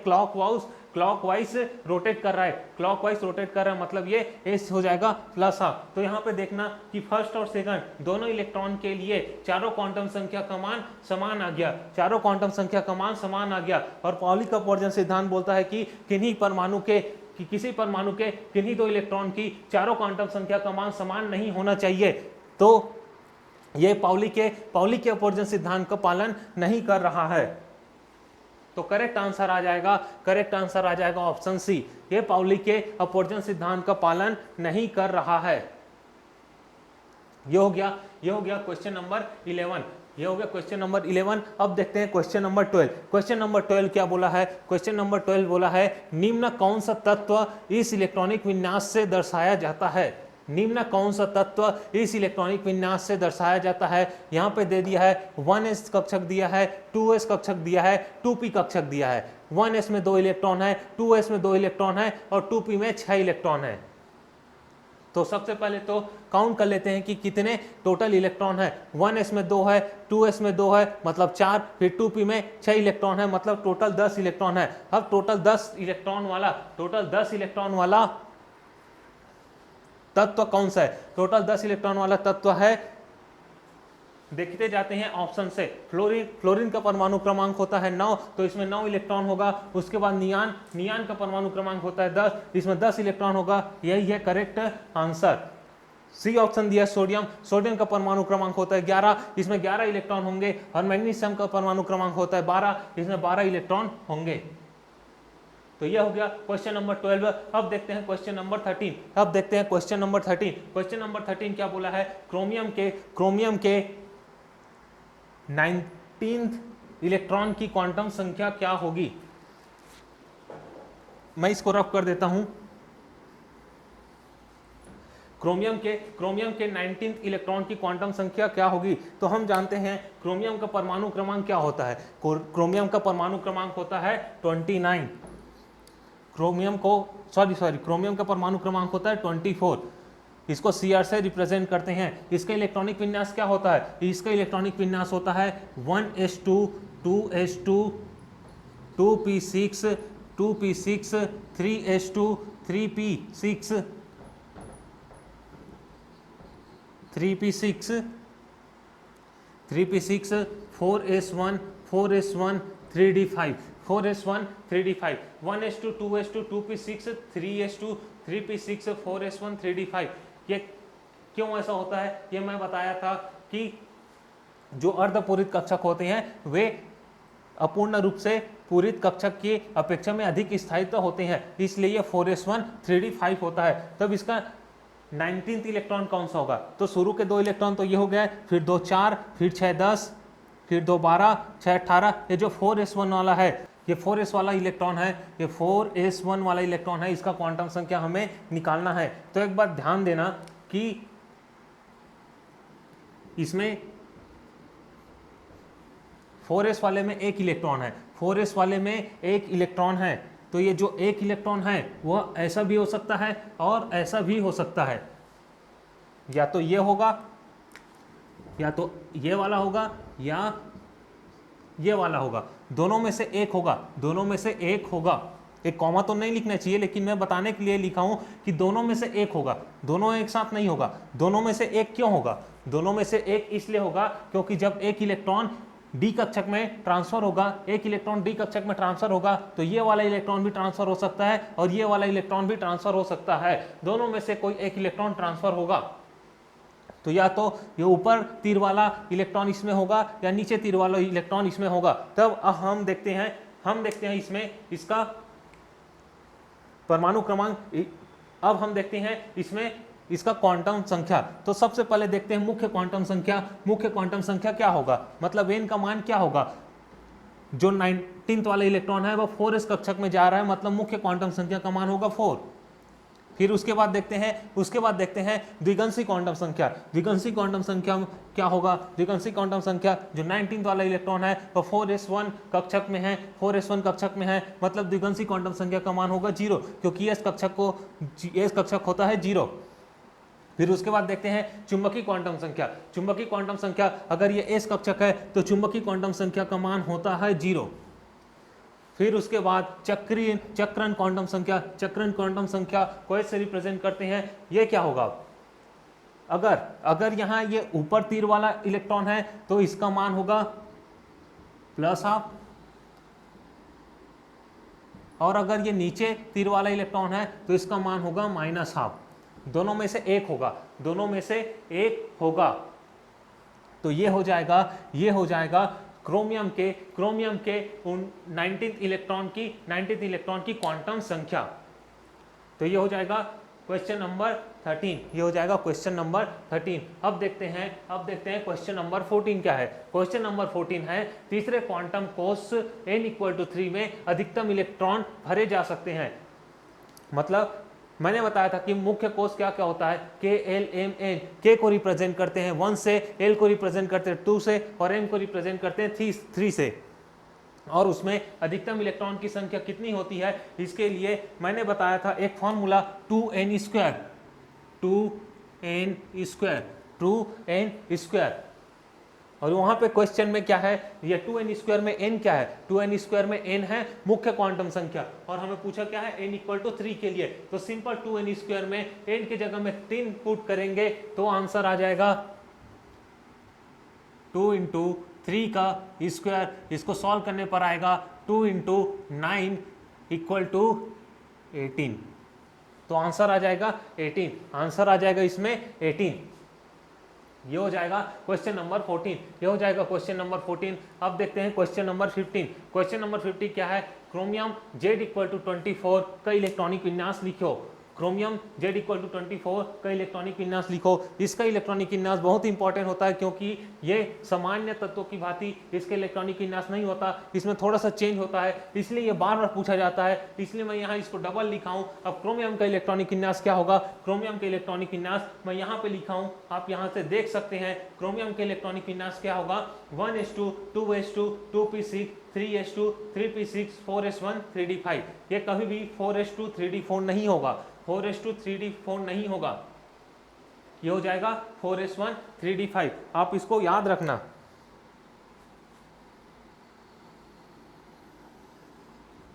क्लॉकवाइज रोटेट कर रहा है, क्लॉकवाइज रोटेट कर रहा है, मतलब ये एस हो जाएगा प्लस हाफ। तो यहाँ पे देखना कि फर्स्ट और सेकंड दोनों इलेक्ट्रॉन के लिए चारों क्वांटम संख्या का मान समान आ गया, चारों क्वांटम संख्या का मान समान आ गया। और पाउली का अपवर्जन सिद्धांत बोलता है कि किसी परमाणु के किन्हीं दो इलेक्ट्रॉन की चारों क्वांटम संख्या का मान समान नहीं होना चाहिए। तो ये पाउली के अपवर्जन सिद्धांत का पालन नहीं कर रहा है। तो करेक्ट आंसर आ जाएगा ऑप्शन सी, ये पाउली के अपवर्जन सिद्धांत का पालन नहीं कर रहा है। ये हो गया क्वेश्चन नंबर 11, ये हो गया क्वेश्चन नंबर 11। अब देखते हैं क्वेश्चन नंबर 12। क्वेश्चन नंबर 12 क्या बोला है, क्वेश्चन नंबर 12 बोला है निम्न कौन सा तत्व इस इलेक्ट्रॉनिक विन्यास से दर्शाया जाता है, निम्न कौन सा तत्व इस इलेक्ट्रॉनिक विन्यास से दर्शाया जाता है। यहाँ पे दे दिया है 1s कक्षक दिया है, 2s कक्षक दिया है, 2p कक्षक दिया है। 1s में 2 इलेक्ट्रॉन है, 2s में 2 इलेक्ट्रॉन है और 2p में 6 इलेक्ट्रॉन है। तो सबसे पहले तो काउंट कर लेते हैं कि कितने टोटल इलेक्ट्रॉन है। 1s में 2 है, 2s में 2 है मतलब 4, फिर 2p में 6 इलेक्ट्रॉन है मतलब टोटल 10 इलेक्ट्रॉन है। अब टोटल 10 इलेक्ट्रॉन वाला तत्व कौन सा है, टोटल 10 इलेक्ट्रॉन वाला तत्व है, देखते जाते हैं ऑप्शन से। फ्लोरीन का परमाणु क्रमांक होता है 9, तो इसमें 9 इलेक्ट्रॉन होगा। उसके बाद नियान का परमाणु क्रमांक होता है 10, इसमें 10 इलेक्ट्रॉन होगा। यही है करेक्ट आंसर। सी ऑप्शन दिया सोडियम का परमाणु क्रमांक होता है 11, इसमें 11 इलेक्ट्रॉन होंगे। और मैग्नीशियम का परमाणु क्रमांक होता है 12, इसमें 12 इलेक्ट्रॉन होंगे। तो यह हो गया क्वेश्चन नंबर 12। अब देखते हैं क्वेश्चन नंबर 13। क्वेश्चन नंबर 13 क्या बोला है, क्रोमियम के 19th इलेक्ट्रॉन की क्वांटम संख्या क्या होगी। मैं इसको रफ कर देता हूं। क्रोमियम के 19th इलेक्ट्रॉन की क्वांटम संख्या क्या होगी। तो हम जानते हैं क्रोमियम का परमाणु क्रमांक क्या होता है, क्रोमियम का परमाणु क्रमांक होता है 29। क्रोमियम का परमाणु क्रमांक होता है 24। इसको Cr से रिप्रेजेंट करते हैं। इसका इलेक्ट्रॉनिक विन्यास क्या होता है, इसका इलेक्ट्रॉनिक विन्यास होता है 1s2 2s2 2p6 2p6 3s2 3p6 3p6 3p6 4s1 4s1 3d5 4s1 3d5 1s2 2s2 2p6 3s2 3p6 4s1 3d5। ये क्यों ऐसा होता है, ये मैं बताया था कि जो अर्धपूरित कक्षक होते हैं वे अपूर्ण रूप से पूरित कक्षक की अपेक्षा में अधिक स्थायित्व होते हैं, इसलिए ये 4s1 3d5 होता है। तब इसका 19th इलेक्ट्रॉन कौन सा होगा। तो शुरू के 2 इलेक्ट्रॉन तो ये हो गए, फिर 2 4, फिर 6 10, फिर 2 12, 6 18। ये जो 4s1 वाला है, ये 4s वाला इलेक्ट्रॉन है, ये 4s1 वाला इलेक्ट्रॉन है, इसका क्वांटम संख्या हमें निकालना है। तो एक बात ध्यान देना कि इसमें 4s वाले में 1 इलेक्ट्रॉन है, 4s वाले में 1 इलेक्ट्रॉन है। तो ये जो 1 इलेक्ट्रॉन है वह ऐसा भी हो सकता है और ऐसा भी हो सकता है, या तो ये होगा या तो ये वाला होगा या ये वाला होगा, दोनों में से एक होगा। एक कॉमा तो नहीं लिखना चाहिए, लेकिन मैं बताने के लिए लिखा हूं कि दोनों में से एक होगा, दोनों एक साथ नहीं होगा। दोनों में से एक क्यों होगा, दोनों में से एक इसलिए होगा क्योंकि जब एक इलेक्ट्रॉन डी कक्षक में ट्रांसफर होगा, तो ये वाला इलेक्ट्रॉन भी ट्रांसफर हो सकता है और ये वाला इलेक्ट्रॉन भी ट्रांसफर हो सकता है। दोनों में से कोई एक इलेक्ट्रॉन ट्रांसफर होगा। तो या तो ये ऊपर तीर वाला इलेक्ट्रॉन इसमें होगा या नीचे तीर वाला इलेक्ट्रॉन इसमें होगा। तब हम देखते हैं इसमें इसका परमाणु क्रमांक। अब हम देखते हैं इसमें इसका क्वांटम संख्या। तो सबसे पहले देखते हैं मुख्य क्वांटम संख्या। मुख्य क्वांटम संख्या क्या होगा, मतलब n का मान क्या होगा। जो 19th वाला इलेक्ट्रॉन है वो 4s कक्षक में जा रहा है, मतलब मुख्य क्वांटम संख्या का मान होगा 4। फिर उसके बाद देखते हैं द्विगंशी क्वांटम संख्या। द्विगंशी क्वांटम संख्या क्या होगा, द्विगंशी क्वांटम संख्या जो 19th वाला इलेक्ट्रॉन है वो 4s1 कक्षक में है, 4s1 कक्षक में है, मतलब द्विगंशी क्वांटम संख्या का मान होगा 0, क्योंकि s कक्षक होता है 0। फिर उसके बाद देखते हैं चुंबकीय क्वांटम संख्या। चुंबकीय क्वांटम संख्या, अगर ये s कक्षक है तो चुंबकीय क्वांटम संख्या का मान होता है 0। फिर उसके बाद चक्रण क्वांटम संख्या। चक्रण क्वांटम संख्या को ऐसे रिप्रेजेंट करते हैं, ये क्या होगा, अगर यहाँ ये ऊपर तीर वाला इलेक्ट्रॉन है तो इसका मान होगा +12, और अगर ये नीचे तीर वाला इलेक्ट्रॉन है तो इसका मान होगा -12। दोनों में से एक होगा। तो ये हो जाएगा क्रोमियम के उन 19th इलेक्ट्रॉन की क्वांटम संख्या। तो ये हो जाएगा क्वेश्चन नंबर 13। अब देखते हैं क्वेश्चन नंबर 14 क्या है। क्वेश्चन नंबर 14 है तीसरे क्वांटम कोष n=3 में अधिकतम इलेक्ट्रॉन भरे जा सकते हैं। मतलब मैंने बताया था कि मुख्य कोष क्या क्या होता है, K L M N। K को रिप्रेजेंट करते हैं 1 से, L को रिप्रेजेंट करते हैं 2 से, और M को रिप्रेजेंट करते हैं 3 से। और उसमें अधिकतम इलेक्ट्रॉन की संख्या कितनी होती है, इसके लिए मैंने बताया था एक फॉर्मूला 2n²। और वहां पे क्वेश्चन में क्या है, ये 2n² में n क्या है, 2n² में n है मुख्य क्वांटम संख्या, और हमें पूछा क्या है n=3 के लिए। तो सिंपल 2n² में n की जगह में 3 पुट करेंगे तो आंसर आ जाएगा 2 × 3 का स्क्वायर। इसको सॉल्व करने पर आएगा 2 × 9 = 18। तो आंसर आ जाएगा 18, आंसर आ जाएगा इसमें 18। ये हो जाएगा क्वेश्चन नंबर 14। अब देखते हैं क्वेश्चन नंबर 15। क्वेश्चन नंबर 15 क्या है, क्रोमियम Z=24 का इलेक्ट्रॉनिक विन्यास लिखो। क्रोमियम Z=24 का इलेक्ट्रॉनिक विन्यास लिखो। इसका इलेक्ट्रॉनिक विन्यास बहुत इंपॉर्टेंट होता है, क्योंकि ये सामान्य तत्वों की भांति इसके इलेक्ट्रॉनिक विन्यास नहीं होता, इसमें थोड़ा सा चेंज होता है, इसलिए ये बार बार पूछा जाता है, इसलिए मैं यहाँ इसको डबल लिखा हूँ। अब क्रोमियम का इलेक्ट्रॉनिक विन्यास क्या होगा, क्रोमियम का इलेक्ट्रॉनिक विन्यास मैं यहाँ पे लिखा हूँ, आप यहाँ से देख सकते हैं। क्रोमियम के इलेक्ट्रॉनिक विन्यास क्या होगा, 1s2 2s2 2p6 3s2 3p6 4s1 3d5। ये कभी भी 4s2 3d4 नहीं होगा, 4s2 3d4 नहीं होगा, ये हो जाएगा 4s1 3d5। आप इसको याद रखना।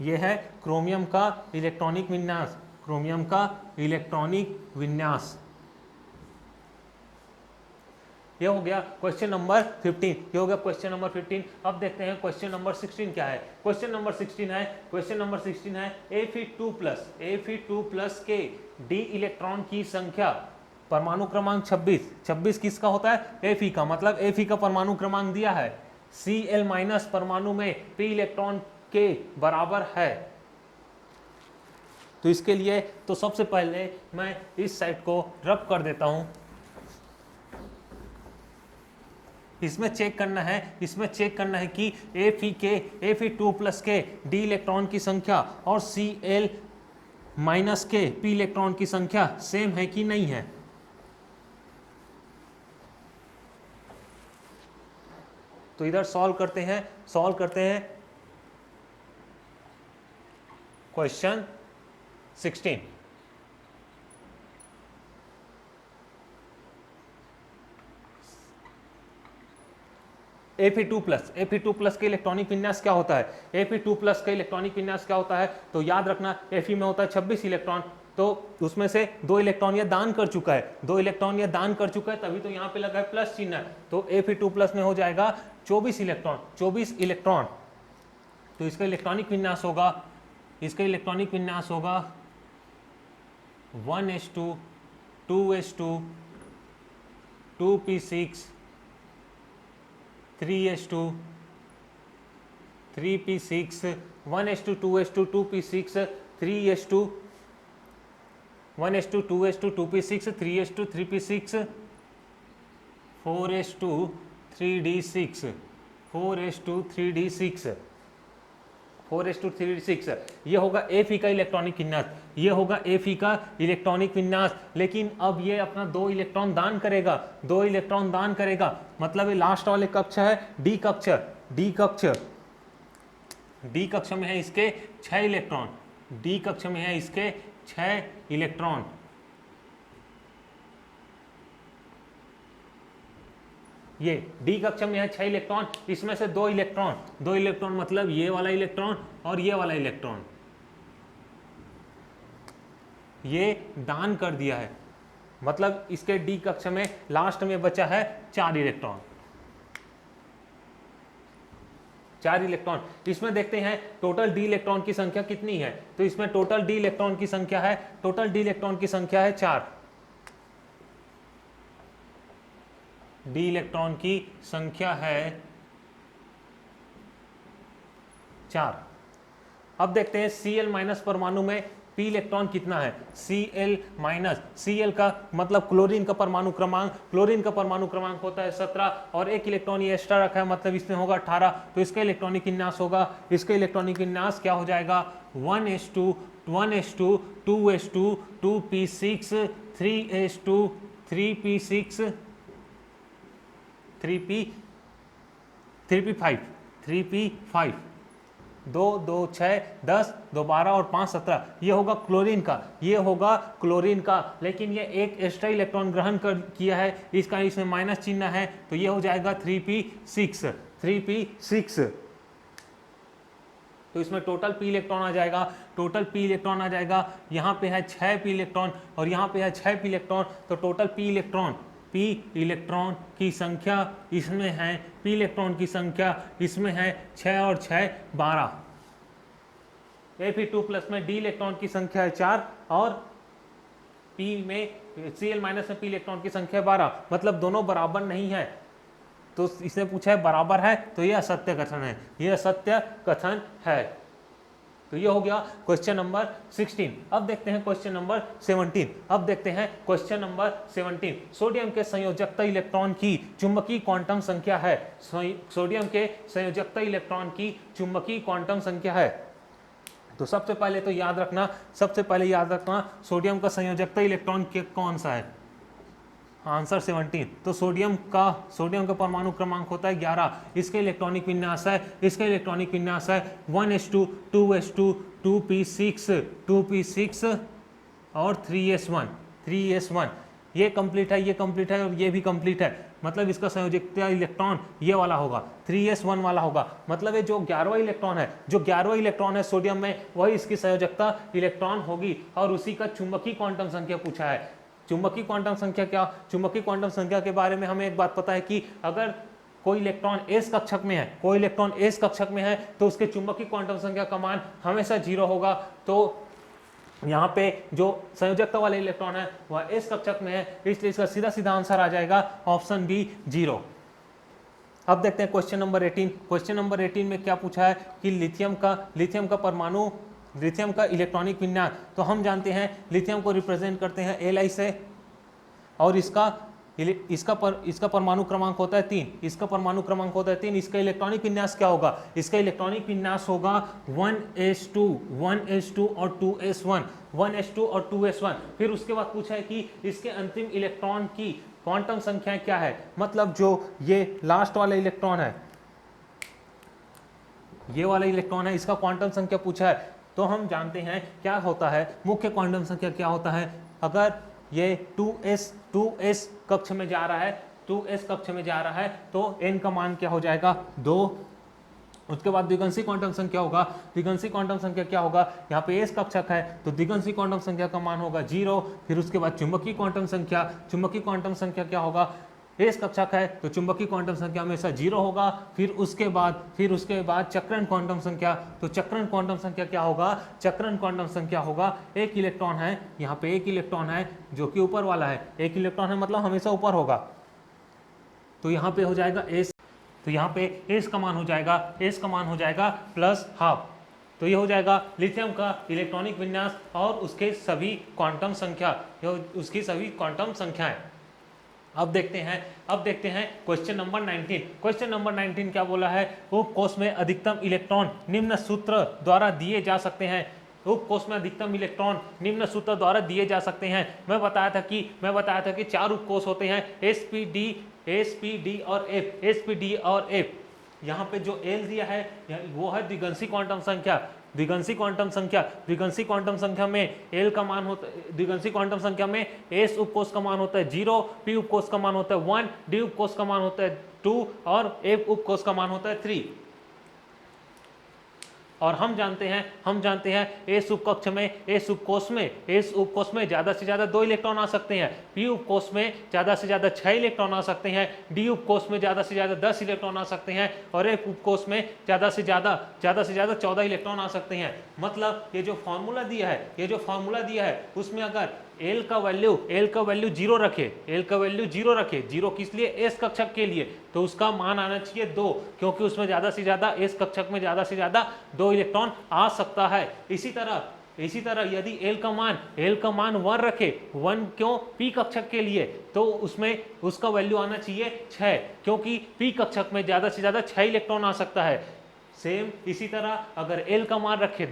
ये है क्रोमियम का इलेक्ट्रॉनिक विन्यास, क्रोमियम का इलेक्ट्रॉनिक विन्यास। ये हो गया क्वेश्चन नंबर 15। ये हो गया क्वेश्चन नंबर 15। अब देखते हैं क्वेश्चन नंबर 16 क्या है। क्वेश्चन नंबर 16 है Fe2+ के डी इलेक्ट्रॉन की संख्या। परमाणु क्रमांक 26 किसका होता है, Fe का, मतलब Fe का परमाणु क्रमांक दिया है, Cl- परमाणु में p इलेक्ट्रॉन के बराबर है। तो इसके लिए तो सबसे पहले मैं इस साइड को रब कर देता हूं। इसमें चेक करना है कि Fe2+ के डी इलेक्ट्रॉन की संख्या और Cl- के p इलेक्ट्रॉन की संख्या सेम है कि नहीं है। तो इधर सॉल्व करते हैं क्वेश्चन 16। Fe2+ के इलेक्ट्रॉनिक विन्यास क्या होता है, Fe2+ का इलेक्ट्रॉनिक विन्यास क्या होता है, तो याद रखना Fe में होता है 26 इलेक्ट्रॉन, तो उसमें से 2 इलेक्ट्रॉन ये दान कर चुका है, तभी तो यहाँ पे लगा है प्लस चिन्ह है। तो Fe2+ में हो जाएगा 24 इलेक्ट्रॉन। तो इसका इलेक्ट्रॉनिक विन्यास होगा 1s2 2s2 2p6 3s2 3p6 1s2 2s2 2p6 3s2 1s2 2s2 2p6 3s2 3p6 4s2 3d6 4s2 3d6 4s2 3d6 ये होगा Fe का इलेक्ट्रॉनिक विन्यास, ये होगा Fe का इलेक्ट्रॉनिक विन्यास। लेकिन अब ये अपना 2 इलेक्ट्रॉन दान करेगा, 2 इलेक्ट्रॉन दान करेगा, मतलब ये लास्ट वाले कक्ष है डी कक्ष, डी कक्ष, डी कक्ष में है इसके 6 इलेक्ट्रॉन, डी कक्ष में है इसके 6 इलेक्ट्रॉन। ये डी कक्ष में है 6 इलेक्ट्रॉन, इसमें से 2 इलेक्ट्रॉन, 2 इलेक्ट्रॉन मतलब ये वाला इलेक्ट्रॉन और ये वाला इलेक्ट्रॉन ये दान कर दिया है, मतलब इसके डी कक्ष में लास्ट में बचा है 4 इलेक्ट्रॉन, 4 इलेक्ट्रॉन। इसमें देखते हैं टोटल डी इलेक्ट्रॉन की संख्या कितनी है, तो इसमें टोटल डी इलेक्ट्रॉन की संख्या है, टोटल डी इलेक्ट्रॉन की संख्या है 4, डी इलेक्ट्रॉन की संख्या है 4। अब देखते हैं Cl माइनस परमाणु में p इलेक्ट्रॉन कितना है, Cl माइनस, Cl का मतलब क्लोरीन का परमाणु क्रमांक, क्लोरीन का परमाणु क्रमांक होता है 17 और 1 इलेक्ट्रॉन ये एक्स्ट्रा रखा है, मतलब इसमें होगा 18, तो इसका इलेक्ट्रॉनिक विन्यास होगा, इसका इलेक्ट्रॉनिक विन्यास क्या हो जाएगा 1s2 1s2 2s2 2p6 3s2 3p6 3p5 3p5 2 2 6 10 2 12 और 5 17, ये होगा क्लोरीन का, ये होगा क्लोरीन का। लेकिन ये एक एक्स्ट्रा इलेक्ट्रॉन ग्रहण कर किया है, इसका इसमें माइनस चिन्ह है, तो ये हो जाएगा 3p6 3p6। तो इसमें टोटल p इलेक्ट्रॉन आ जाएगा, टोटल p इलेक्ट्रॉन आ जाएगा, यहाँ पे है 6p इलेक्ट्रॉन और यहाँ पे है 6p इलेक्ट्रॉन, तो टोटल p इलेक्ट्रॉन की संख्या इसमें है, p इलेक्ट्रॉन की संख्या इसमें है 6 और 6 12। Fe2 प्लस में d इलेक्ट्रॉन की संख्या है 4 और p में Cl माइनस में p इलेक्ट्रॉन की संख्या 12, मतलब दोनों बराबर नहीं है, तो इसने पूछा है बराबर है, तो यह असत्य कथन है, यह असत्य कथन है। तो ये हो गया क्वेश्चन नंबर 16। अब देखते हैं क्वेश्चन नंबर 17। अब देखते हैं क्वेश्चन नंबर 17। सोडियम के संयोजकता इलेक्ट्रॉन की चुंबकीय क्वांटम संख्या है, सोडियम के संयोजकता इलेक्ट्रॉन की चुंबकीय क्वांटम संख्या है। तो सबसे पहले तो याद रखना, सबसे पहले याद रखना सोडियम का संयोजकता इलेक्ट्रॉन कौन सा है, आंसर 17। तो सोडियम का परमाणु क्रमांक होता है 11, इसके इलेक्ट्रॉनिक विन्यास है, इसका इलेक्ट्रॉनिक विन्यास है 1s2 2s2 2p6 और 3s1। ये कंप्लीट है, ये कंप्लीट है और ये भी कंप्लीट है, मतलब इसका संयोजकता इलेक्ट्रॉन ये वाला होगा 3s1 वाला होगा, मतलब ये जो 11वां इलेक्ट्रॉन है, जो 11वां इलेक्ट्रॉन है सोडियम में, वही इसकी संयोजकता इलेक्ट्रॉन होगी और उसी का चुंबकीय क्वांटम संख्या पूछा है। चुंबकीय क्वांटम संख्या क्या, चुंबकीय क्वांटम संख्या के बारे में हमें एक बात पता है कि अगर कोई इलेक्ट्रॉन एस कक्षक में है, कोई इलेक्ट्रॉन एस कक्षक में है, तो उसके चुंबकीय क्वांटम संख्या का मान हमेशा 0 होगा। तो यहाँ पे जो संयोजकता वाले इलेक्ट्रॉन है वह एस कक्षक में है, इसलिए इसका सीधा सीधा आंसर आ जाएगा ऑप्शन बी 0। अब देखते हैं क्वेश्चन नंबर 18। क्वेश्चन नंबर 18 में क्या पूछा है कि लिथियम का परमाणु, लिथियम का इलेक्ट्रॉनिक विन्यास। तो हम जानते हैं लिथियम को रिप्रेजेंट करते हैं Li से और इसका परमाणु क्रमांक होता है 3, इसका परमाणु क्रमांक होता है 3। इसका इलेक्ट्रॉनिक विन्यास क्या होगा, इसका इलेक्ट्रॉनिक विन्यास होगा 1s2 और 2s1, 1s2 और 2s1। फिर उसके बाद पूछा है कि इसके अंतिम इलेक्ट्रॉन की क्वांटम संख्या क्या है, मतलब जो ये लास्ट वाला इलेक्ट्रॉन है, ये वाला इलेक्ट्रॉन है, इसका क्वांटम संख्या पूछा है। तो हम जानते हैं क्या होता है, मुख्य क्वांटम संख्या क्या होता है, अगर ये 2s कक्ष में जा रहा है, 2s कक्ष में जा रहा है तो n का मान क्या हो जाएगा 2। उसके बाद द्विगंशी क्वांटम संख्या होगा, द्विगंशी क्वांटम संख्या क्या होगा, यहाँ पे s कक्षक है तो द्विगंशी क्वांटम संख्या का मान होगा 0। फिर उसके बाद चुंबकीय क्वांटम संख्या क्या होगा, एस कक्षक है तो चुंबकीय क्वांटम संख्या हमेशा 0 होगा। फिर उसके बाद चक्रण क्वांटम संख्या, तो चक्रण क्वांटम संख्या क्या होगा, चक्रण क्वांटम संख्या होगा, एक इलेक्ट्रॉन है, यहाँ पे एक इलेक्ट्रॉन है जो कि ऊपर वाला है, एक इलेक्ट्रॉन है मतलब हमेशा ऊपर होगा, तो यहाँ पे हो जाएगा एस, तो यहाँ पे एस का मान हो जाएगा +½ तो ये हो जाएगा लिथियम का इलेक्ट्रॉनिक विन्यास और उसके सभी क्वांटम संख्या, उसकी सभी क्वांटम संख्याएं। अब देखते हैं क्वेश्चन नंबर 19। क्वेश्चन नंबर 19 क्या बोला है, उपकोष में अधिकतम इलेक्ट्रॉन निम्न सूत्र द्वारा दिए जा सकते हैं। उपकोष में अधिकतम इलेक्ट्रॉन निम्न सूत्र द्वारा दिए जा सकते हैं। मैं बताया था कि 4 उपकोष होते हैं, sp d और f। यहाँ पे जो L दिया है वो है द्विगंशी क्वांटम संख्या। द्विगंशी क्वांटम संख्या में L का मान होता है, द्विगंशी क्वांटम संख्या में S उपकोष का मान होता है 0, P उपकोष का मान होता है 1, D उपकोष का मान होता है 2 और F उपकोष का मान होता है 3। और हम जानते हैं एस उपकोष में ज्यादा से ज्यादा 2 इलेक्ट्रॉन आ सकते हैं, पी उपकोष में ज्यादा से ज्यादा 6 इलेक्ट्रॉन आ सकते हैं, डी उपकोष में ज्यादा से ज्यादा 10 इलेक्ट्रॉन आ सकते हैं और एफ उपकोष में ज्यादा से ज्यादा 14 इलेक्ट्रॉन आ सकते हैं। मतलब ये जो फॉर्मूला दिया है उसमें अगर L का वैल्यू 0 रखे, 0 किस लिए, S कक्षक के लिए, तो उसका मान आना चाहिए 2, क्योंकि उसमें ज्यादा से ज्यादा S कक्षक में ज्यादा से ज्यादा 2 इलेक्ट्रॉन आ सकता है। इसी तरह यदि L का मान 1 रखे, 1 क्यों, P कक्षक के लिए, तो उसमें उसका वैल्यू आना चाहिए 6, क्योंकि P कक्षक में ज्यादा से ज्यादा 6 इलेक्ट्रॉन आ सकता है। सेम इसी तरह अगर L का मान रखे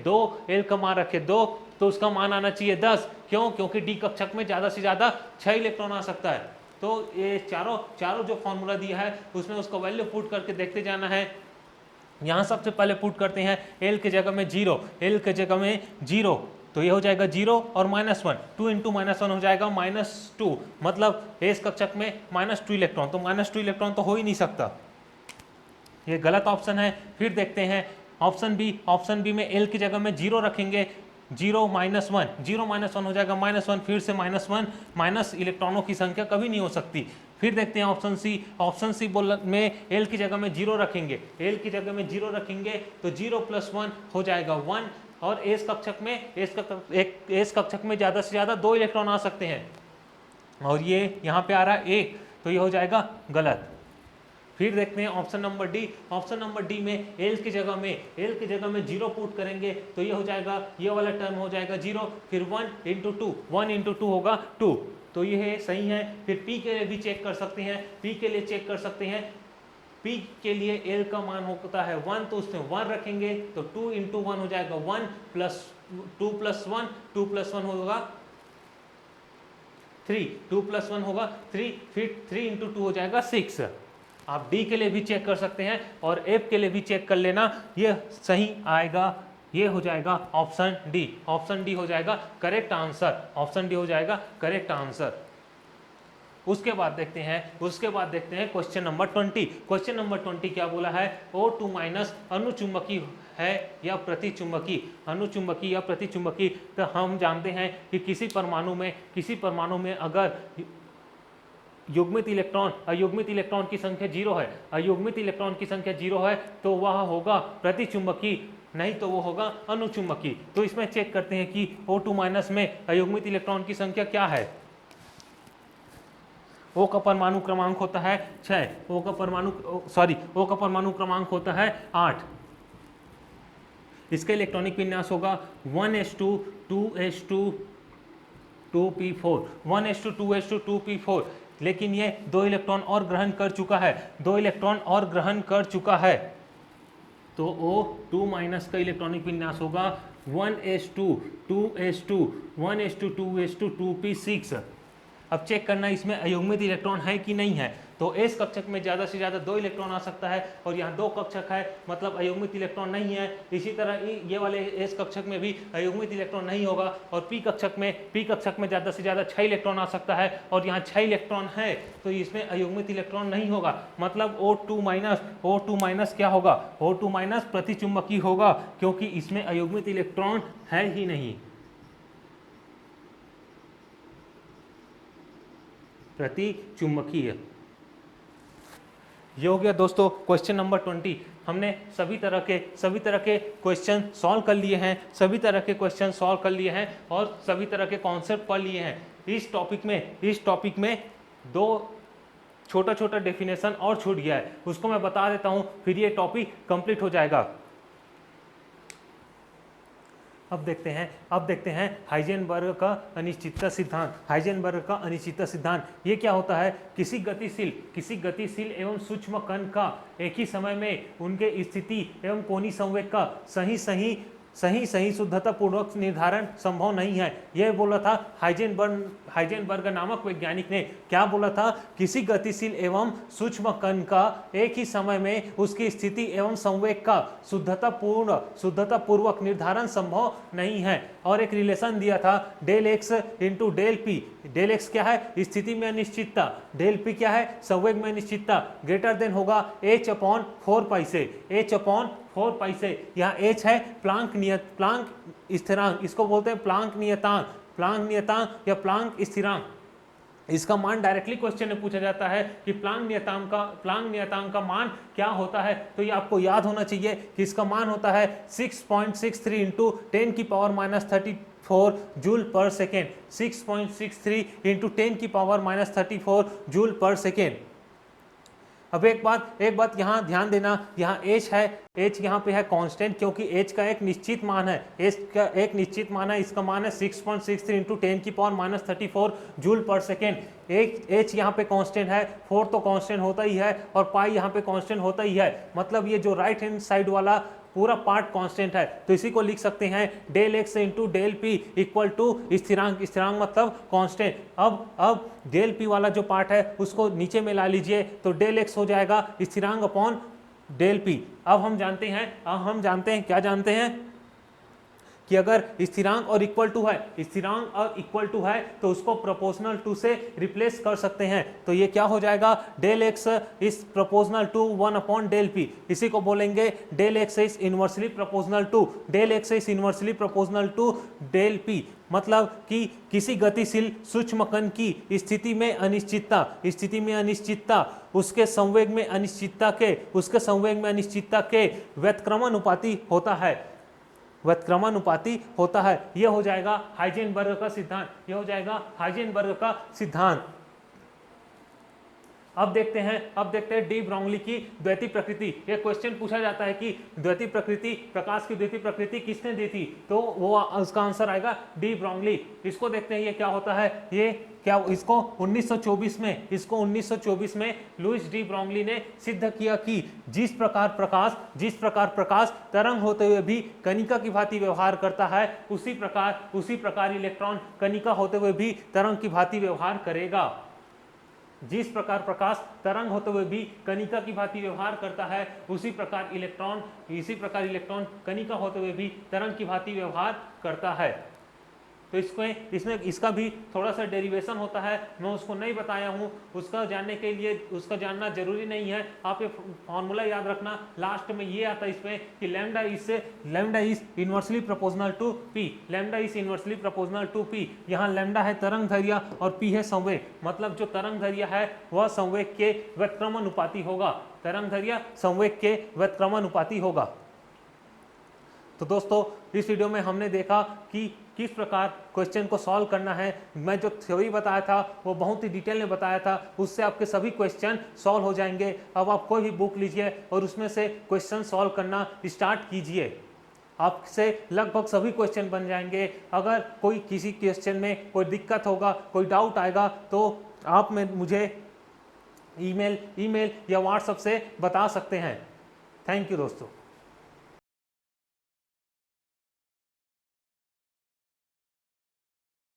2 तो उसका मान आना चाहिए 10, क्यों, क्योंकि D कक्षक में ज्यादा से ज्यादा 6 इलेक्ट्रॉन आ सकता है। तो ये चारों जो फॉर्मूला दिया है उसमें उसका वैल्यू पुट करके देखते जाना है। यहाँ सबसे पहले पुट करते हैं L के जगह में 0, तो ये हो जाएगा 0 और -1, 2 इंटू -1 हो जाएगा -2, मतलब S कक्षक में -2 इलेक्ट्रॉन, तो -2 इलेक्ट्रॉन तो हो ही नहीं सकता, ये गलत ऑप्शन है। फिर देखते हैं ऑप्शन बी में L की जगह में 0 रखेंगे, 0 -1 हो जाएगा -1, फिर से -1, माइनस इलेक्ट्रॉनों की संख्या कभी नहीं हो सकती। फिर देखते हैं ऑप्शन सी में L की जगह में 0 रखेंगे, तो 0 + 1 हो जाएगा 1 और S कक्षक में ज़्यादा से ज़्यादा 2 इलेक्ट्रॉन आ सकते हैं और ये यहाँ पे आ रहा है 1, तो ये हो जाएगा गलत। फिर देखते हैं ऑप्शन नंबर डी में L की जगह में 0 पुट करेंगे, तो ये हो जाएगा, ये वाला टर्म हो जाएगा 0, फिर 1 इंटू 2 होगा 2, तो ये है सही है। फिर P के लिए भी चेक कर सकते हैं, P के लिए L का मान होता है 1, तो उसमें 1 रखेंगे, तो 2 इंटू 1 हो जाएगा 1 प्लस 2 + 1 होगा 3, 2 + 1 होगा 3, फिर 3 इंटू 2 हो जाएगा 6। आप डी के लिए भी चेक कर सकते हैं और एफ के लिए भी चेक कर लेना, ये सही आएगा, ये हो जाएगा ऑप्शन डी हो जाएगा करेक्ट आंसर। उसके बाद देखते हैं क्वेश्चन नंबर 20 क्या बोला है, O2- अनुचुंबकी है या प्रतिचुंबकी। तो हम जानते हैं कि किसी परमाणु में अगर युग्मित इलेक्ट्रॉन की संख्या 0 है, तो वह होगा प्रतिचुंबकी, नहीं तो वो होगा अनुचुंबकी। तो इसमें चेक करते हैं कि O2- में अयुग्मित इलेक्ट्रॉन की संख्या क्या है। O का परमाणु क्रमांक होता है 6, O का परमाणु क्रमांक होता है 8। इसका इलेक्ट्रॉनिक विन्यास होगा 1s2 2s2 2p4, 1s2 2s2 2p4, लेकिन ये 2 इलेक्ट्रॉन और ग्रहण कर चुका है, तो O2- का इलेक्ट्रॉनिक विन्यास होगा 1s2 2s2 1s2 2s2 2p6। अब चेक करना इसमें अयुग्मित इलेक्ट्रॉन है कि नहीं है, तो एस कक्षक में ज़्यादा से ज़्यादा 2 इलेक्ट्रॉन आ सकता है और यहाँ 2 कक्षक है, मतलब अयुग्मित इलेक्ट्रॉन नहीं है। इसी तरह ये वाले एस कक्षक में भी अयुग्मित इलेक्ट्रॉन नहीं होगा और पी कक्षक में ज़्यादा से ज़्यादा 6 इलेक्ट्रॉन आ सकता है और यहाँ 6 इलेक्ट्रॉन है, तो इसमें अयुग्मित इलेक्ट्रॉन नहीं होगा। मतलब O2- क्या होगा, O2- प्रतिचुंबकी होगा, क्योंकि इसमें अयुग्मित इलेक्ट्रॉन है ही नहीं, प्रतिचुंबकीय। ये हो गया दोस्तों क्वेश्चन नंबर 20। हमने सभी तरह के क्वेश्चन सॉल्व कर लिए हैं, और सभी तरह के कॉन्सेप्ट पढ़ लिए हैं। इस टॉपिक में 2 छोटा डेफिनेशन और छूट गया है, उसको मैं बता देता हूँ, फिर ये टॉपिक कंप्लीट हो जाएगा। अब देखते हैं हाइजेनबर्ग का अनिश्चितता सिद्धांत। हाइजेनबर्ग का अनिश्चितता सिद्धांत ये क्या होता है? किसी गतिशील एवं सूक्ष्म कण का एक ही समय में उनके स्थिति एवं कोणीय संवेग का सही शुद्धता पूर्वक निर्धारण संभव नहीं है। यह बोला था हाइजेनबर्ग नामक वैज्ञानिक ने। क्या बोला था? किसी गतिशील एवं सूक्ष्म कण का एक ही समय में उसकी स्थिति एवं संवेग का शुद्धता पूर्वक निर्धारण संभव नहीं है। और एक रिलेशन दिया था del X into del P. Del X क्या है? स्थिति में अनिश्चितता। डेल पी क्या है? संवेग में अनिश्चितता। ग्रेटर देन होगा h/4 से। h/4 से यहाँ h है प्लांक स्थिरांक, इसको बोलते हैं प्लांक नियतांक या प्लांक स्थिरांक। इसका मान डायरेक्टली क्वेश्चन में पूछा जाता है कि प्लांक नियतांक का मान क्या होता है। तो ये आपको याद होना चाहिए कि इसका मान होता है 6.63 इंटू 10⁻34 जूल पर सेकेंड। 6.63 इंटू 10⁻34 जूल पर सेकेंड। अब एक बात यहाँ ध्यान देना, यहाँ h है, h यहाँ पे है कांस्टेंट, क्योंकि h का एक निश्चित मान है। h का एक निश्चित मान है, इसका मान है 6.63 इंटू 10⁻34 जूल पर सेकेंड। एक h यहाँ पे कांस्टेंट है, 4 तो कांस्टेंट होता ही है और पाई यहाँ पे कांस्टेंट होता ही है। मतलब ये जो राइट हैंड साइड वाला पूरा पार्ट कांस्टेंट है। तो इसी को लिख सकते हैं del X into del P equal to स्थिरांक मतलब कांस्टेंट। अब डेल पी वाला जो पार्ट है उसको नीचे में ला लीजिए, तो डेल एक्स हो जाएगा स्थिरांक अपॉन डेल पी। अब हम जानते हैं क्या जानते हैं कि अगर स्थिरांक और इक्वल टू है तो उसको प्रोपोर्शनल टू से रिप्लेस कर सकते हैं। तो ये क्या हो जाएगा? Del X is proportional to 1 upon del P. इसी को बोलेंगे del X is inversely proportional to del P. मतलब कि किसी गतिशील सूक्ष्म कण की स्थिति में अनिश्चितता उसके संवेग में अनिश्चितता के व्युत्क्रमानुपाती होता है। यह हो जाएगा हाइजेनबर्ग का सिद्धांत। अब देखते हैं डी ब्रोगली की द्वैती प्रकृति। यह क्वेश्चन पूछा जाता है कि प्रकाश की द्वैती प्रकृति किसने दी थी? तो वो उसका आंसर आएगा डी ब्रोगली। इसको देखते हैं ये क्या होता है। इसको 1924 में लुईस डी ब्रोगली ने सिद्ध किया कि जिस प्रकार प्रकाश तरंग होते हुए भी कणिका की भांति व्यवहार करता है, उसी प्रकार इलेक्ट्रॉन कणिका होते हुए भी तरंग की भांति व्यवहार करेगा। जिस प्रकार प्रकाश तरंग होते हुए भी कणिका की भांति व्यवहार करता है, इसी प्रकार इलेक्ट्रॉन कणिका होते हुए भी तरंग की भांति व्यवहार करता है। तो इसमें इसका भी थोड़ा सा डेरिवेशन होता है, मैं उसको नहीं बताया हूँ। उसका जानना जरूरी नहीं है। आप ये फॉर्मूला याद रखना, लास्ट में ये आता है इसमें कि lambda is inversely proportional to P. यहाँ लैम्डा है तरंग दैर्घ्य और पी है संवेग। मतलब जो तरंग दैर्घ्य है वह संवेग के व्युत्क्रमानुपाती होगा। तो दोस्तों इस वीडियो में हमने देखा कि किस प्रकार क्वेश्चन को सॉल्व करना है। मैं जो थ्योरी बताया था वो बहुत ही डिटेल में बताया था, उससे आपके सभी क्वेश्चन सॉल्व हो जाएंगे। अब आप कोई भी बुक लीजिए और उसमें से क्वेश्चन सॉल्व करना स्टार्ट कीजिए, आपसे लगभग सभी क्वेश्चन बन जाएंगे। अगर कोई किसी क्वेश्चन में कोई दिक्कत होगा, कोई डाउट आएगा, तो आप मुझे ईमेल या व्हाट्सएप से बता सकते हैं। थैंक यू दोस्तों।